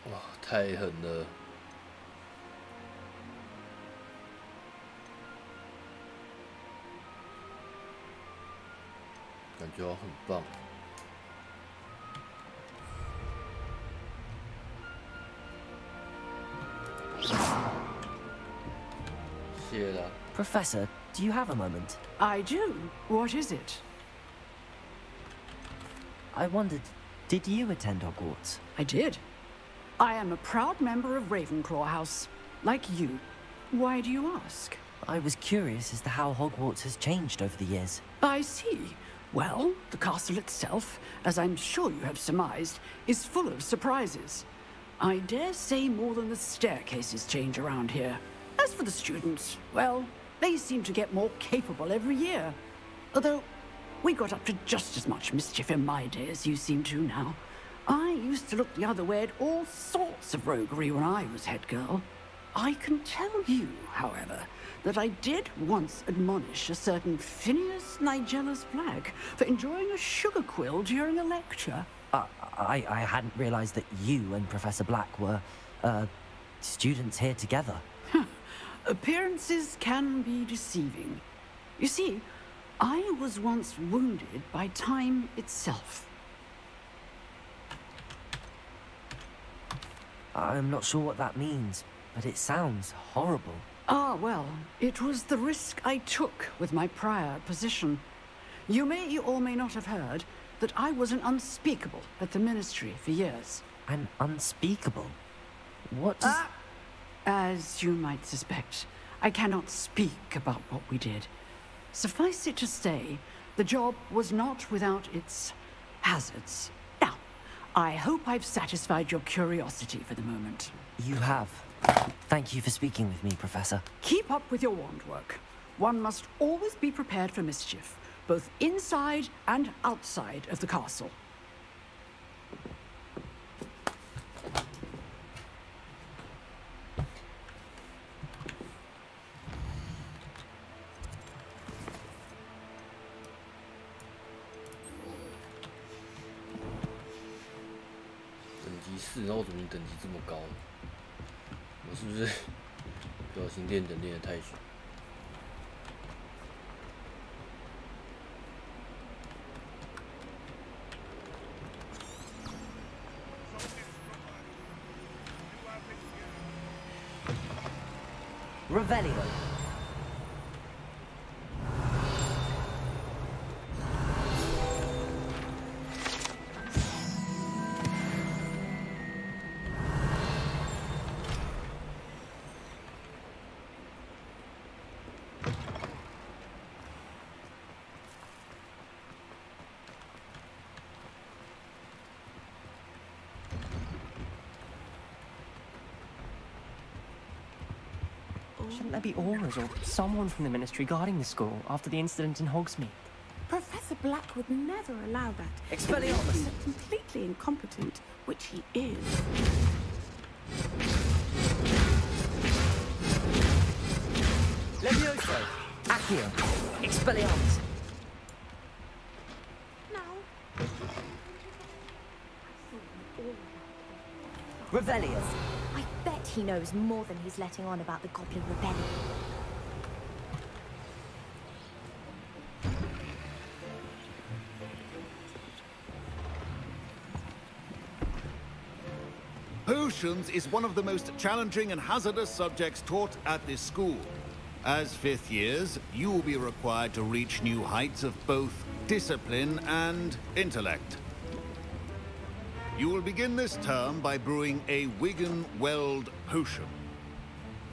[SPEAKER 3] 哇，太狠了！感觉很棒。谢了。
[SPEAKER 2] Professor, do you have a moment?
[SPEAKER 14] I do. What is it?
[SPEAKER 2] I wondered, did you attend Hogwarts?
[SPEAKER 14] I did. I am a proud member of Ravenclaw House, like you. Why do you ask?
[SPEAKER 2] I was curious as to how Hogwarts has changed over the years.
[SPEAKER 14] I see. Well, the castle itself, as I'm sure you have surmised, is full of surprises. I dare say more than the staircases change around here. As for the students, well, they seem to get more capable every year. Although, we got up to just as much mischief in my day as you seem to now. I used to look the other way at all sorts of roguery when I was head girl. I can tell you, however, that I did once admonish a certain Phineas Nigella's Black for enjoying a sugar quill during a lecture.
[SPEAKER 2] I hadn't realized that you and Professor Black were, students here together.
[SPEAKER 14] Appearances can be deceiving. You see, I was once wounded by time itself.
[SPEAKER 2] I'm not sure what that means, but it sounds horrible.
[SPEAKER 14] Ah, well, it was the risk I took with my prior position. You may or may not have heard that I was an unspeakable at the Ministry for years.
[SPEAKER 2] An unspeakable? What does...
[SPEAKER 14] As you might suspect, I cannot speak about what we did. Suffice it to say, the job was not without its hazards. Now, I hope I've satisfied your curiosity for the moment.
[SPEAKER 2] You have. Thank you for speaking with me, Professor.
[SPEAKER 14] Keep up with your wand work. One must always be prepared for mischief, both inside and outside of the castle.
[SPEAKER 3] 然后我怎么等级这么高？我是不是不小心练得太凶？Revelio.
[SPEAKER 15] Shouldn't there be aurors or someone from the Ministry guarding the school after the incident in Hogsmeade?
[SPEAKER 4] Professor Black would never allow that.
[SPEAKER 2] Expelliarmus!
[SPEAKER 4] He's completely incompetent, which he is.
[SPEAKER 2] Levioso! Accio! Expelliarmus!
[SPEAKER 4] Now.
[SPEAKER 2] Revelius.
[SPEAKER 16] I bet he knows more than he's letting on about the Goblin Rebellion.
[SPEAKER 17] Potions is one of the most challenging and hazardous subjects taught at this school. As fifth years, you will be required to reach new heights of both discipline and intellect. You will begin this term by brewing a Wigan-Weld potion.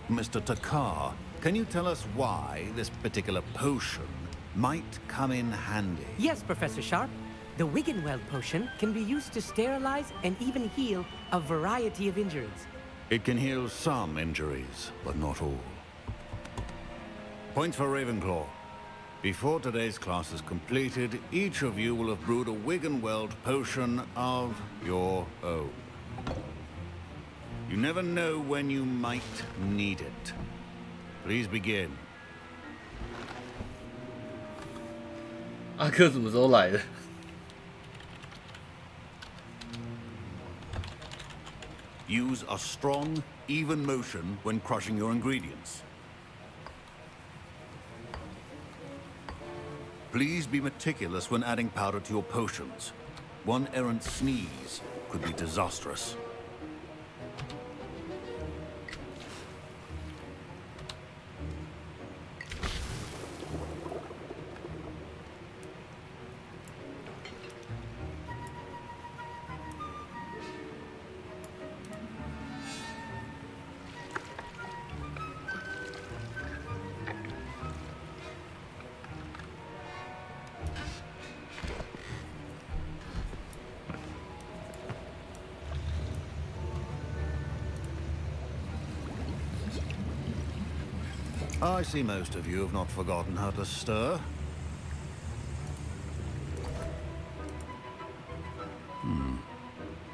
[SPEAKER 17] Mr. Takar, can you tell us why this particular potion might come in handy?
[SPEAKER 18] Yes, Professor Sharp. The Wigan-Weld potion can be used to sterilize and even heal a variety of injuries.
[SPEAKER 17] It can heal some injuries, but not all. Point for Ravenclaw. Before today's class is completed, each of you will have brewed a Wigan-Weld potion of your own. You never know when you might need it. Please begin.
[SPEAKER 3] 阿克什么时候来的？
[SPEAKER 17] Use a strong, even motion when crushing your ingredients. Please be meticulous when adding powder to your potions. One errant sneeze could be disastrous. I see most of you have not forgotten how to stir.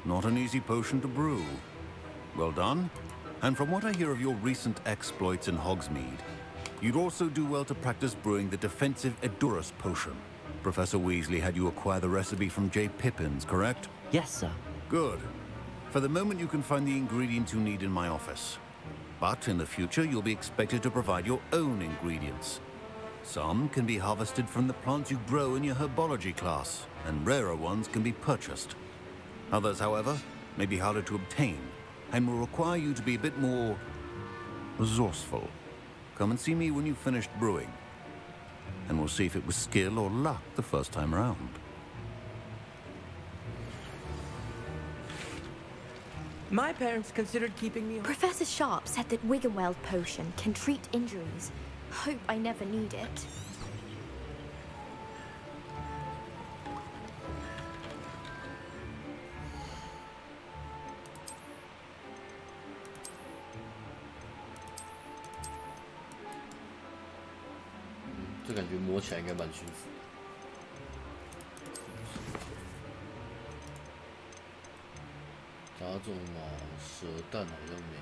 [SPEAKER 17] Not an easy potion to brew. Well done. And from what I hear of your recent exploits in Hogsmeade, you'd also do well to practice brewing the defensive Edurus potion. Professor Weasley had you acquire the recipe from J. Pippin's, correct?
[SPEAKER 2] Yes, sir.
[SPEAKER 17] Good. For the moment, you can find the ingredients you need in my office. But in the future, you'll be expected to provide your own ingredients. Some can be harvested from the plants you grow in your herbology class, and rarer ones can be purchased. Others, however, may be harder to obtain, and will require you to be a bit more resourceful. Come and see me when you've finished brewing, and we'll see if it was skill or luck the first time around.
[SPEAKER 18] My parents considered keeping me...
[SPEAKER 16] Professor Sharp said that Wigan-Weld potion can treat injuries. Hope I never need it.
[SPEAKER 3] “这感觉摸起来应该蛮舒服的。杂种马蛇蛋好像没有。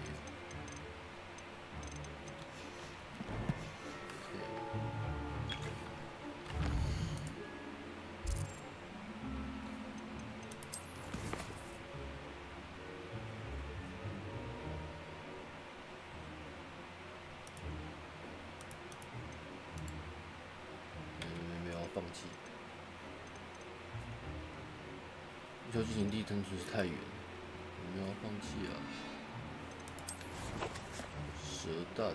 [SPEAKER 3] 没有放弃。游戏营地真的是太远了。 不要放弃啊！蛇蛋。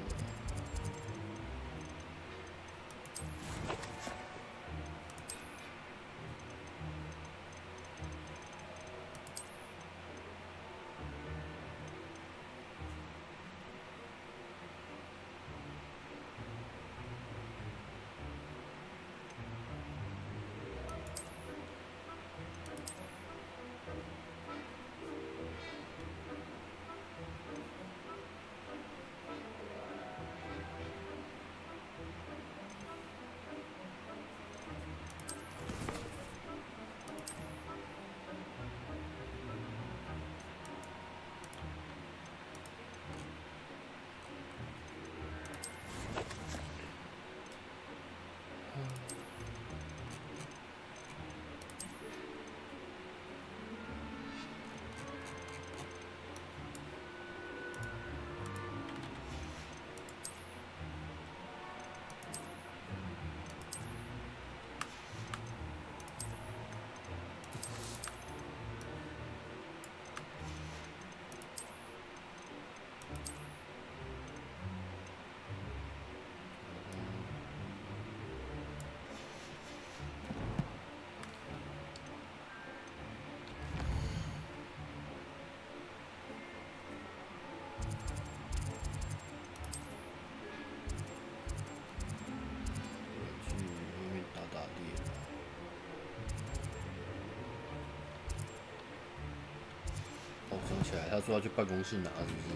[SPEAKER 3] 起来，他说要去办公室拿，是不是？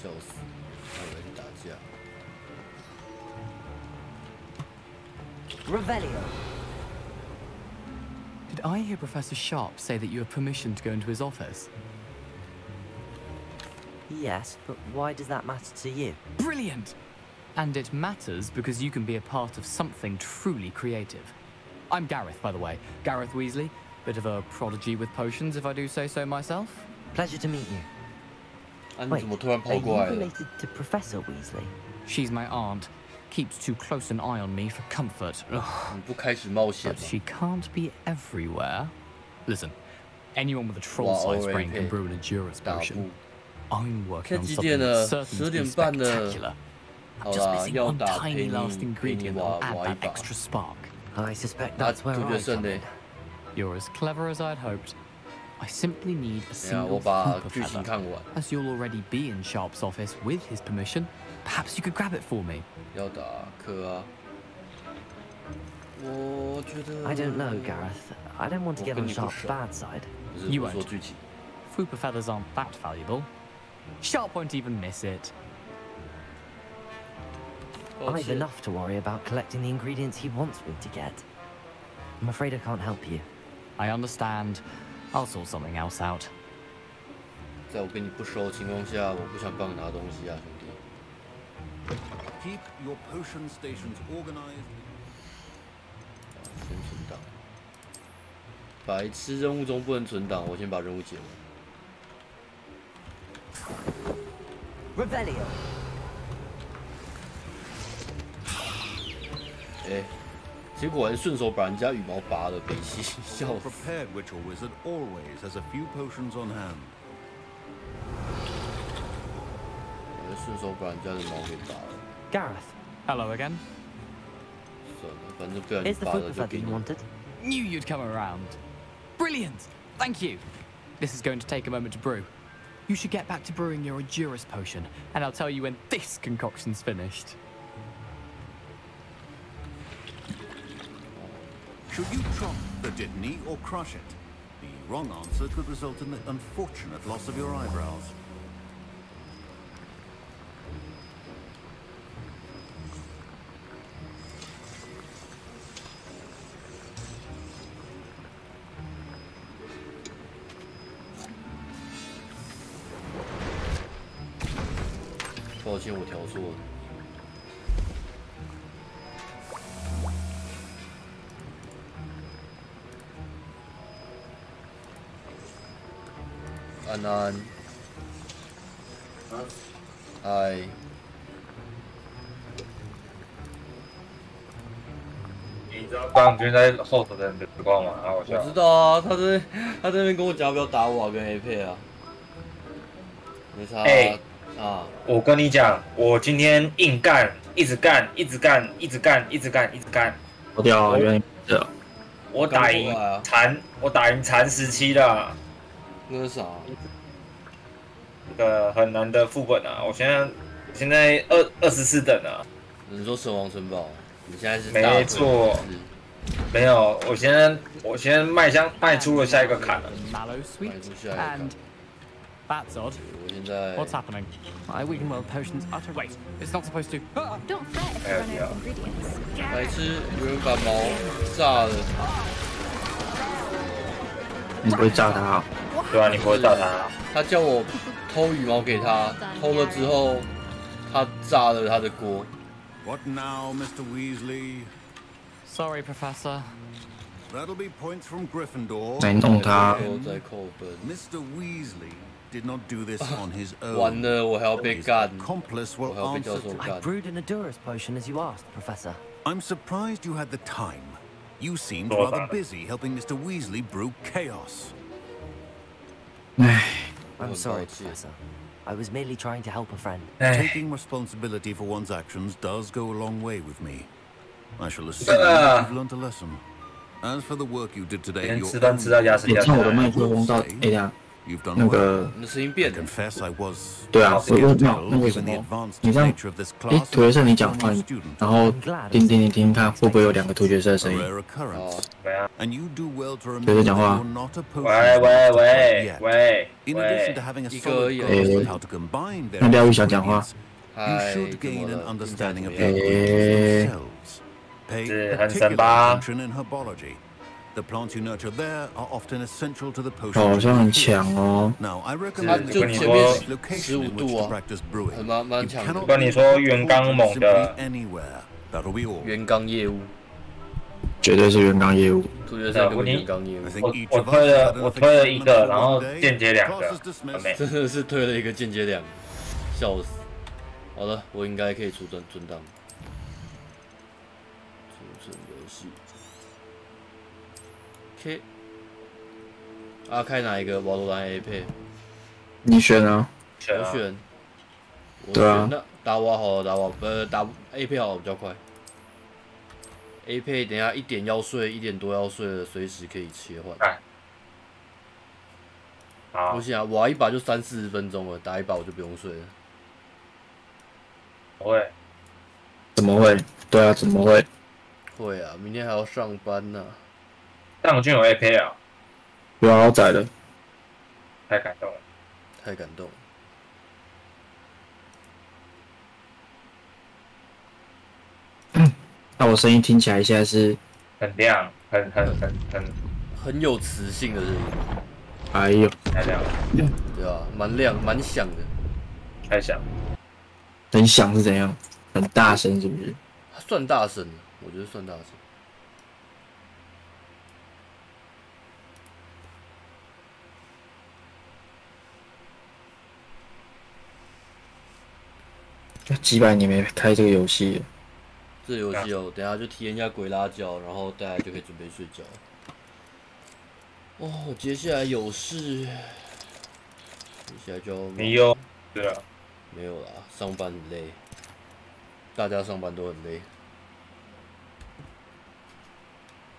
[SPEAKER 3] 笑死！他以为去打架。
[SPEAKER 2] Revelio.
[SPEAKER 19] Did I hear Professor Sharp say that you have permission to go into his office?
[SPEAKER 2] Yes, but why does that matter to you?
[SPEAKER 19] Brilliant! And it matters because you can be a part of something truly creative. I'm Gareth, by the way. Gareth Weasley. Bit of a prodigy with potions, if I do say so myself.
[SPEAKER 2] Pleasure to meet you.
[SPEAKER 3] Wait, are you
[SPEAKER 2] related to Professor Weasley?
[SPEAKER 19] She's my aunt. Keeps too close an eye on me for comfort. But she can't be everywhere. Listen, anyone with a troll-sized brain can brew an endurance potion. I'm working on something that's certain to be spectacular. I'm just missing one tiny last ingredient that will add that extra spark.
[SPEAKER 2] I suspect that's where I come in.
[SPEAKER 19] You're as clever as I'd hoped. I simply need a single Hooper feather. As you'll already be in Sharp's office with his permission, perhaps you could grab it for me.
[SPEAKER 2] I don't know, Gareth. I don't want to get on Sharp's bad side.
[SPEAKER 19] You won't. Hooper feathers aren't that valuable. Sharp won't even miss it.
[SPEAKER 2] I've enough to worry about collecting the ingredients he wants me to get. I'm afraid I can't help you.
[SPEAKER 19] I understand. I'll sort something else out.
[SPEAKER 3] 在我跟你不熟的情况下，我不想帮你拿东西啊，兄弟。
[SPEAKER 17] Keep your potion stations organized.
[SPEAKER 3] 先存档。白痴，任务中不能存档，我先把任务解
[SPEAKER 2] 完。Revelio.
[SPEAKER 3] 结果还顺手把人家羽毛拔了，北西笑死。
[SPEAKER 17] Prepared witch or wizard always has a few potions on hand.
[SPEAKER 3] 我顺手把人家的毛给拔了。
[SPEAKER 2] Gareth.
[SPEAKER 19] Hello again.
[SPEAKER 3] 算了，反正不小心拔了就给你。
[SPEAKER 19] Knew you'd come around. Brilliant. Thank you. This is going to take a moment to brew. You should get back to brewing your Endurus potion, and I'll tell you when this concoction's finished.
[SPEAKER 17] Should you chop the Dittany or crush it? The wrong answer could result in the unfortunate loss of your eyebrows.
[SPEAKER 3] "抱歉，我调错了。安安，嗨。
[SPEAKER 20] 你知道刚军在后头的实况吗？我
[SPEAKER 3] 知道啊，他在那边跟我讲不要打我啊，跟 A 配啊。没差。啊！
[SPEAKER 20] 我跟你讲，我今天硬干，一直干，一直干，一直干，一直干，一直干。
[SPEAKER 21] 好屌，原来这。
[SPEAKER 20] 我打赢残17了。
[SPEAKER 3] 那是啥？
[SPEAKER 20] 这个很难的副本啊！我现在24等啊。
[SPEAKER 3] 你说神王城堡？你现在是？
[SPEAKER 20] 没错。没有，我现在迈出了下一个坎了。
[SPEAKER 3] 迈出下一个坎。
[SPEAKER 19] That's odd. What's happening? My Wigan World potions utter. Wait, it's not supposed to.
[SPEAKER 1] Don't fret if you run out of ingredients.
[SPEAKER 3] 白痴，有人把毛炸了。
[SPEAKER 21] 你不会炸他？
[SPEAKER 20] 对啊，你不会炸他。
[SPEAKER 3] 他叫我偷羽毛给他，偷了之后，他炸了他的锅。
[SPEAKER 17] What now, Mr. Weasley?
[SPEAKER 19] Sorry, Professor.
[SPEAKER 17] That'll be points from Gryffindor.
[SPEAKER 21] 来弄他。
[SPEAKER 3] 再扣分。
[SPEAKER 17] Mr. Weasley did not do this on his own.
[SPEAKER 3] 完了，我还要被干。
[SPEAKER 17] Accomplice will answer.
[SPEAKER 2] I brewed an Endurus potion as you asked, Professor.
[SPEAKER 17] I'm surprised you had the time. You seemed rather busy helping Mr. Weasley brew chaos.
[SPEAKER 2] I'm sorry, Professor. I was merely trying to help a friend.
[SPEAKER 17] Taking responsibility for one's actions does go a long way with me. I shall assume you've learned a lesson. As for the work you did today, you're
[SPEAKER 21] 你唱我的麦克风到
[SPEAKER 17] You've done
[SPEAKER 21] 那
[SPEAKER 17] well.
[SPEAKER 21] 个
[SPEAKER 3] 你的声音变了。
[SPEAKER 17] Confess I was
[SPEAKER 21] 对啊，我那为什
[SPEAKER 17] given the
[SPEAKER 21] 么
[SPEAKER 17] advanced
[SPEAKER 21] 你这样
[SPEAKER 17] nature of this
[SPEAKER 21] 土角
[SPEAKER 17] class.
[SPEAKER 21] 色你讲话，然后听看会不会有2个土角色的声
[SPEAKER 17] A
[SPEAKER 21] 音？
[SPEAKER 17] rare occurrence. And you do well to
[SPEAKER 21] 角
[SPEAKER 17] remember
[SPEAKER 21] 色讲
[SPEAKER 17] that
[SPEAKER 21] 话
[SPEAKER 17] you're not a potion
[SPEAKER 20] 喂
[SPEAKER 17] yet. In addition to having a
[SPEAKER 3] 一个
[SPEAKER 17] solid
[SPEAKER 3] 而已。
[SPEAKER 17] grasp of how to combine
[SPEAKER 21] 那
[SPEAKER 17] various
[SPEAKER 21] 廖玉想讲话。
[SPEAKER 17] ingredients, you
[SPEAKER 3] 嗨，
[SPEAKER 17] should
[SPEAKER 3] 怎么
[SPEAKER 17] gain an
[SPEAKER 3] 了？听起来怎
[SPEAKER 17] understanding
[SPEAKER 3] 么
[SPEAKER 17] of
[SPEAKER 3] 样？
[SPEAKER 17] the ingredients themselves. Pay
[SPEAKER 20] 是很神
[SPEAKER 17] particular
[SPEAKER 20] 吧？
[SPEAKER 17] attention in herbology. The plants you nurture there are often essential to the
[SPEAKER 21] 好
[SPEAKER 17] potion.
[SPEAKER 21] 像很强哦。
[SPEAKER 17] Now, I
[SPEAKER 3] 它
[SPEAKER 17] recommend
[SPEAKER 3] 就
[SPEAKER 17] that you
[SPEAKER 3] 前
[SPEAKER 17] find
[SPEAKER 3] 面
[SPEAKER 17] a location
[SPEAKER 3] 15
[SPEAKER 17] in which
[SPEAKER 3] 度
[SPEAKER 17] to
[SPEAKER 3] 啊，
[SPEAKER 17] practice brewing.
[SPEAKER 3] 很蛮
[SPEAKER 17] You
[SPEAKER 3] 强的。
[SPEAKER 17] cannot
[SPEAKER 20] 跟你说原缸猛的
[SPEAKER 17] simply anywhere. That'll be all.
[SPEAKER 3] 原缸业务，
[SPEAKER 21] 绝对是原缸业务。
[SPEAKER 3] 土角色根本原缸业务，
[SPEAKER 20] 我推了一个，然后间接2个，很美。
[SPEAKER 3] 真的是推了一个间接2个，笑死。好了，我应该可以存档。储存游戏。OK。开哪一个？瓦罗兰 A 配？
[SPEAKER 21] 你选啊。
[SPEAKER 3] 我选。
[SPEAKER 21] 对啊。
[SPEAKER 3] 那打瓦好了，打 A 配好了比较快。A 配等一下1点要睡，1点多要睡了，随时可以切换。
[SPEAKER 20] 好，
[SPEAKER 3] 不行啊，瓦一把就30-40分钟了，打一把我就不用睡了。
[SPEAKER 20] 不会？
[SPEAKER 21] 怎么会？对啊，怎么会？
[SPEAKER 3] 会啊，明天还要上班呢。
[SPEAKER 20] 上军有 AP 啊？
[SPEAKER 21] 有啊，我宰了。
[SPEAKER 20] 太感动了，
[SPEAKER 3] 太感动了。
[SPEAKER 21] 那我声音听起来现在是
[SPEAKER 20] 很亮，很
[SPEAKER 3] 有磁性的声音。
[SPEAKER 21] 哎呦，
[SPEAKER 20] 太亮了，
[SPEAKER 3] 对啊，蛮亮，蛮响的。
[SPEAKER 20] 太响。
[SPEAKER 21] 很响是怎样？很大声是不是？
[SPEAKER 3] 算大声，我觉得算大声。
[SPEAKER 21] 几百年没开这个游戏了。
[SPEAKER 3] 这游戏哦，等一下就体验一下鬼拉胶，然后大家就可以准备睡觉。哦，接下来有事，接下来就要
[SPEAKER 20] 你有？对啊，
[SPEAKER 3] 没有啦，上班很累，大家上班都很累。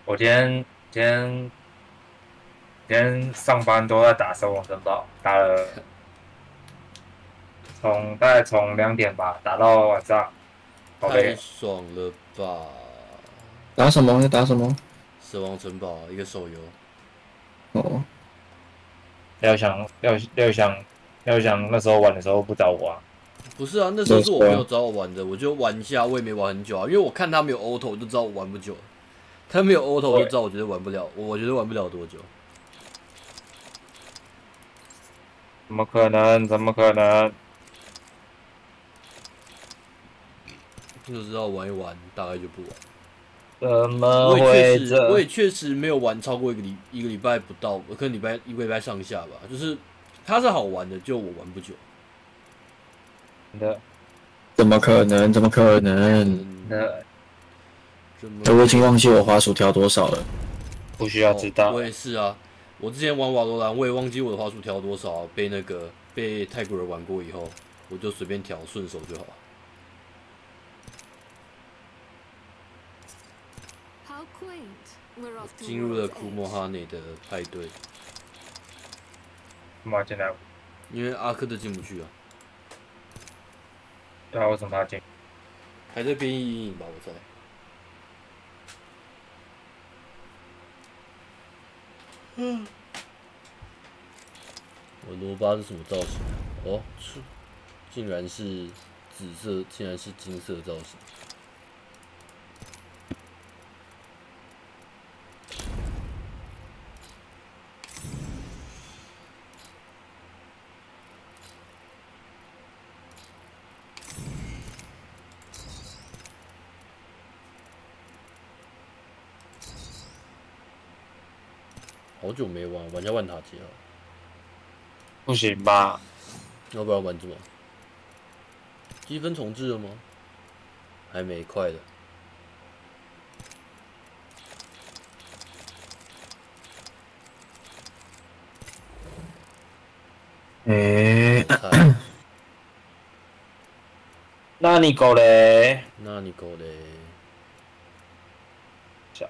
[SPEAKER 20] 我今天上班都在打《守望城堡》，打了大概从2点吧打到晚上，好累。
[SPEAKER 3] 太爽了吧！
[SPEAKER 21] 打什么？打什么？
[SPEAKER 3] 死亡城堡一个手游。
[SPEAKER 21] 哦。
[SPEAKER 20] 廖翔那时候玩的时候不找我啊？
[SPEAKER 3] 不是啊，那时候是我朋友找我玩的，我就玩一下，我也没玩很久啊，因为我看他没有 auto， 我就知道我玩不久。他没有 auto， 我就知道我绝对玩不了，我觉得玩不了多久。
[SPEAKER 20] 怎么可能？怎么可能？
[SPEAKER 3] 就知道玩一玩，大概就不玩。
[SPEAKER 20] 怎么会这？
[SPEAKER 3] 我也确实没有玩超过一个礼拜不到，可能一个礼拜上下吧。就是它是好玩的，就我玩不久。
[SPEAKER 21] 怎么可能？怎么可能？我已经忘记我滑鼠调多少了。
[SPEAKER 20] 不需要知道。
[SPEAKER 3] 我也是啊，我之前玩瓦罗兰，我也忘记我的滑鼠调多少啊，被泰国人玩过以后，我就随便调，顺手就好。进入了库莫哈内的派对。
[SPEAKER 20] 干嘛进来？
[SPEAKER 3] 因为阿克都进不去啊。
[SPEAKER 20] 对啊，为什么他进？
[SPEAKER 3] 还在变异阴影吧，我猜。我罗巴是什么造型？哦，竟然是紫色，竟然是金色造型。好久没玩家万塔节了，
[SPEAKER 20] 不行吧？
[SPEAKER 3] 要不然玩什么？积分重置了吗？还没，快的。
[SPEAKER 20] 那你狗嘞？
[SPEAKER 3] 那你狗嘞？
[SPEAKER 20] 小。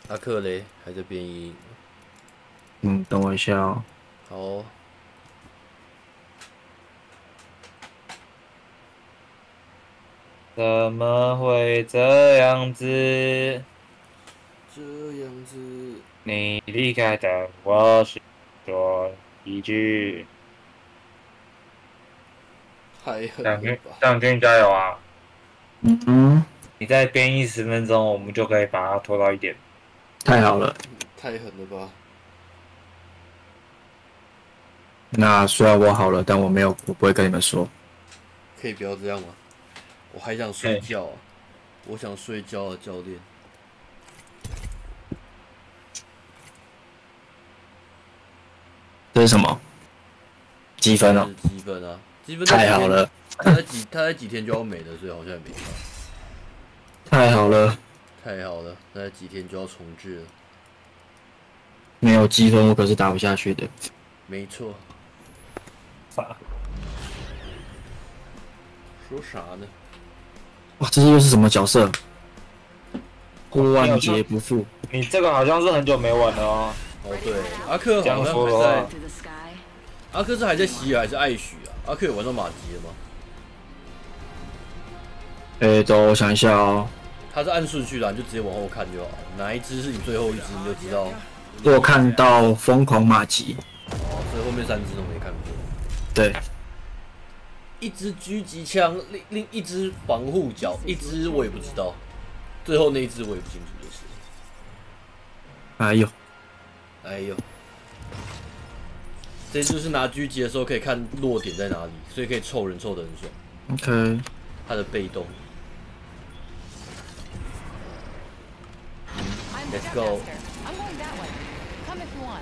[SPEAKER 3] 阿克雷还在变异，
[SPEAKER 21] 等我一下哦。
[SPEAKER 3] 好哦。
[SPEAKER 20] 怎么会这样子？
[SPEAKER 3] 这样子。
[SPEAKER 20] 你离开的我是说一句。
[SPEAKER 3] 太狠了吧！
[SPEAKER 20] 将军加油啊！
[SPEAKER 21] 嗯，
[SPEAKER 20] 你再编译10分钟，我们就可以把它拖到1点。
[SPEAKER 21] 太好了。
[SPEAKER 3] 太狠了吧！
[SPEAKER 21] 那虽然我好了，但我不会跟你们说。
[SPEAKER 3] 可以不要这样吗？我还想睡觉啊！我想睡觉啊，教练。
[SPEAKER 21] 这是什么？积分哦。
[SPEAKER 3] 积分啊！积分
[SPEAKER 21] 太好了。
[SPEAKER 3] 他在几天就要没了，所以好像也没差。
[SPEAKER 21] 太好了。
[SPEAKER 3] 太好了，那在几天就要重置了。
[SPEAKER 21] 没有积分，我可是打不下去的。
[SPEAKER 3] 没错。
[SPEAKER 20] 啥？
[SPEAKER 3] 说啥呢？
[SPEAKER 21] 哇，这又是什么角色？万劫不复。
[SPEAKER 20] 你这个好像是很久没玩了哦。
[SPEAKER 3] 哦，对，阿克好像还在。阿克是还在希尔还是艾许啊？阿克有玩到马吉了吗？
[SPEAKER 21] 等我想一下哦。
[SPEAKER 3] 他是按顺序的，你就直接往后看就好。哪一只是你最后一只，你就知道。
[SPEAKER 21] 我看到疯狂马吉。
[SPEAKER 3] 哦，所以后面3只都没看过。
[SPEAKER 21] 对。
[SPEAKER 3] 一只狙击枪，另一只防护角，一只我也不知道。最后那一只我也不清楚就是。
[SPEAKER 21] 哎呦。
[SPEAKER 3] 哎呦。这就是拿狙击的时候可以看落点在哪里，所以可以凑人凑得很爽。
[SPEAKER 21] OK。
[SPEAKER 3] 他的被动。Let's go.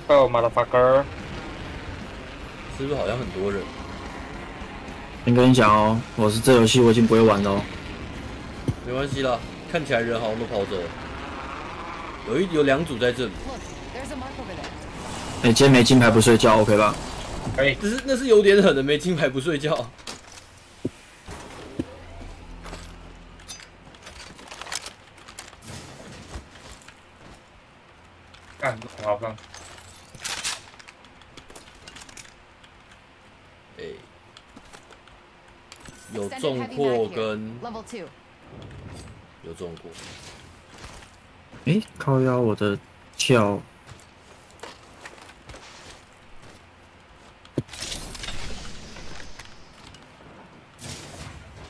[SPEAKER 20] Go, motherfucker.
[SPEAKER 3] 是不是好像很多人？
[SPEAKER 21] 先跟你讲哦，这游戏我已经不会玩了哦。
[SPEAKER 3] 没关系啦，看起来人好像都跑走了。有2组在这里。
[SPEAKER 21] 今天没金牌不睡觉 ，OK 吧？
[SPEAKER 20] 可以。
[SPEAKER 3] 那是有点狠的，没金牌不睡觉。
[SPEAKER 20] 干，好棒！
[SPEAKER 3] 有重扩跟有重扩。
[SPEAKER 21] 靠腰我的跳。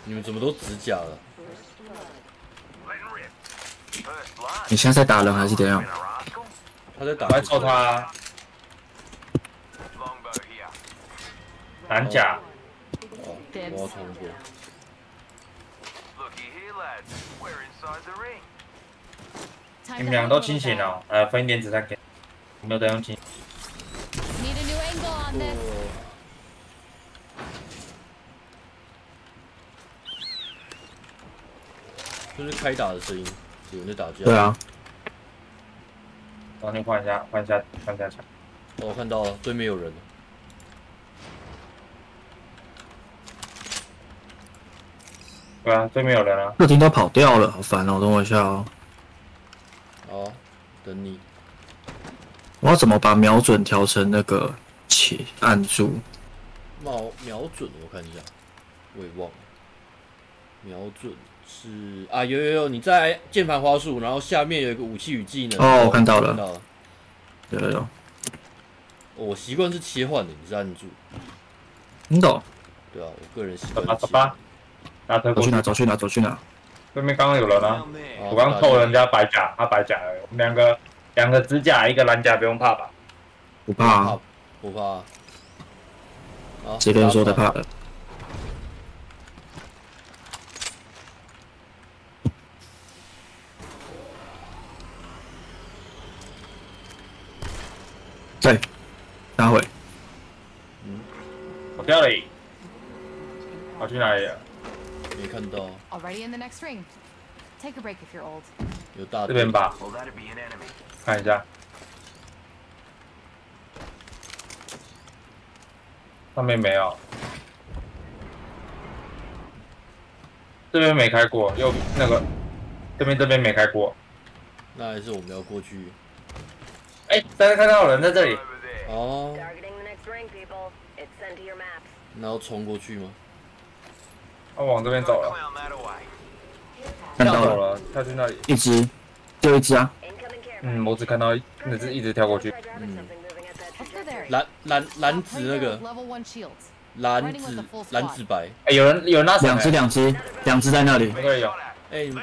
[SPEAKER 3] 你们怎么都指甲了？
[SPEAKER 21] 你现在在打人还是怎样？
[SPEAKER 3] 他在打。
[SPEAKER 20] 我在抽他。蓝甲。
[SPEAKER 3] 我要通过。
[SPEAKER 20] 你们俩都清醒哦，分一点子弹给，没有在用清。
[SPEAKER 3] 这是开打的声音，有人在打架。
[SPEAKER 21] 对啊。
[SPEAKER 20] 然后你换一下枪。
[SPEAKER 3] 哦，我看到了，对面有人了。
[SPEAKER 20] 对啊，对面有人啊。
[SPEAKER 21] 客厅都跑掉了，好烦哦！等我一下哦。
[SPEAKER 3] 好，等你。
[SPEAKER 21] 我要怎么把瞄准调成那个按住？
[SPEAKER 3] 瞄准，我看一下，我也忘了。瞄准是啊，有，你在键盘滑鼠，然后下面有一个武器与技能。
[SPEAKER 21] 哦，我看到了。有。
[SPEAKER 3] 我习惯是切换的，你是按住。
[SPEAKER 21] 你懂？
[SPEAKER 3] 对啊，我个人习惯。
[SPEAKER 20] 走吧。
[SPEAKER 21] 走去哪？
[SPEAKER 20] 对面刚刚有人啊！我刚偷人家白甲，他白甲了。我们两个指甲，一个蓝甲，不用怕吧？
[SPEAKER 21] 不怕。
[SPEAKER 3] 不怕。
[SPEAKER 21] 谁跟你说的怕的？对，待会。
[SPEAKER 20] 我掉了。跑去哪里了？
[SPEAKER 3] 没看到。
[SPEAKER 5] Already in the next ring. Take a break if you're old.
[SPEAKER 3] 有大
[SPEAKER 20] 这边吧，看一下。上面没有。这边没开过，右那个这边没开过。
[SPEAKER 3] 那还是我们要过去。
[SPEAKER 20] 大家看到有人在这里，
[SPEAKER 3] 哦。然后冲过去吗？
[SPEAKER 20] 他往这边走了。
[SPEAKER 21] 看到
[SPEAKER 20] 了，他去那里。
[SPEAKER 21] 一只，就一只啊。
[SPEAKER 20] 嗯，我只看到那只一直跳过去。
[SPEAKER 3] 嗯。蓝紫那个。蓝紫白。
[SPEAKER 20] 哎，有人拿
[SPEAKER 21] 两只在那里。
[SPEAKER 20] 对，有。
[SPEAKER 3] 哎，你们。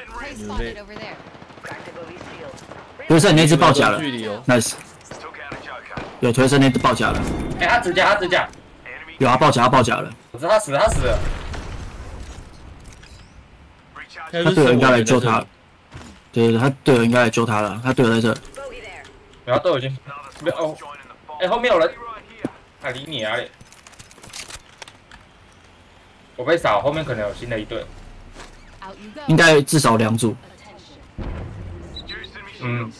[SPEAKER 21] 推升那只爆甲了 ，nice。有推升那只爆甲了。
[SPEAKER 20] 哎，他指甲。
[SPEAKER 21] 有啊，爆甲了。
[SPEAKER 20] 我知道他死了。
[SPEAKER 21] 他队友应该来救他。对，他队友应该来救他了。他队友在这。
[SPEAKER 20] 然后队友已经没有哦。哎，后面有人。他离你哪里？我被扫，后面可能有新的一队。
[SPEAKER 21] 应该至少2组。
[SPEAKER 20] 嗯，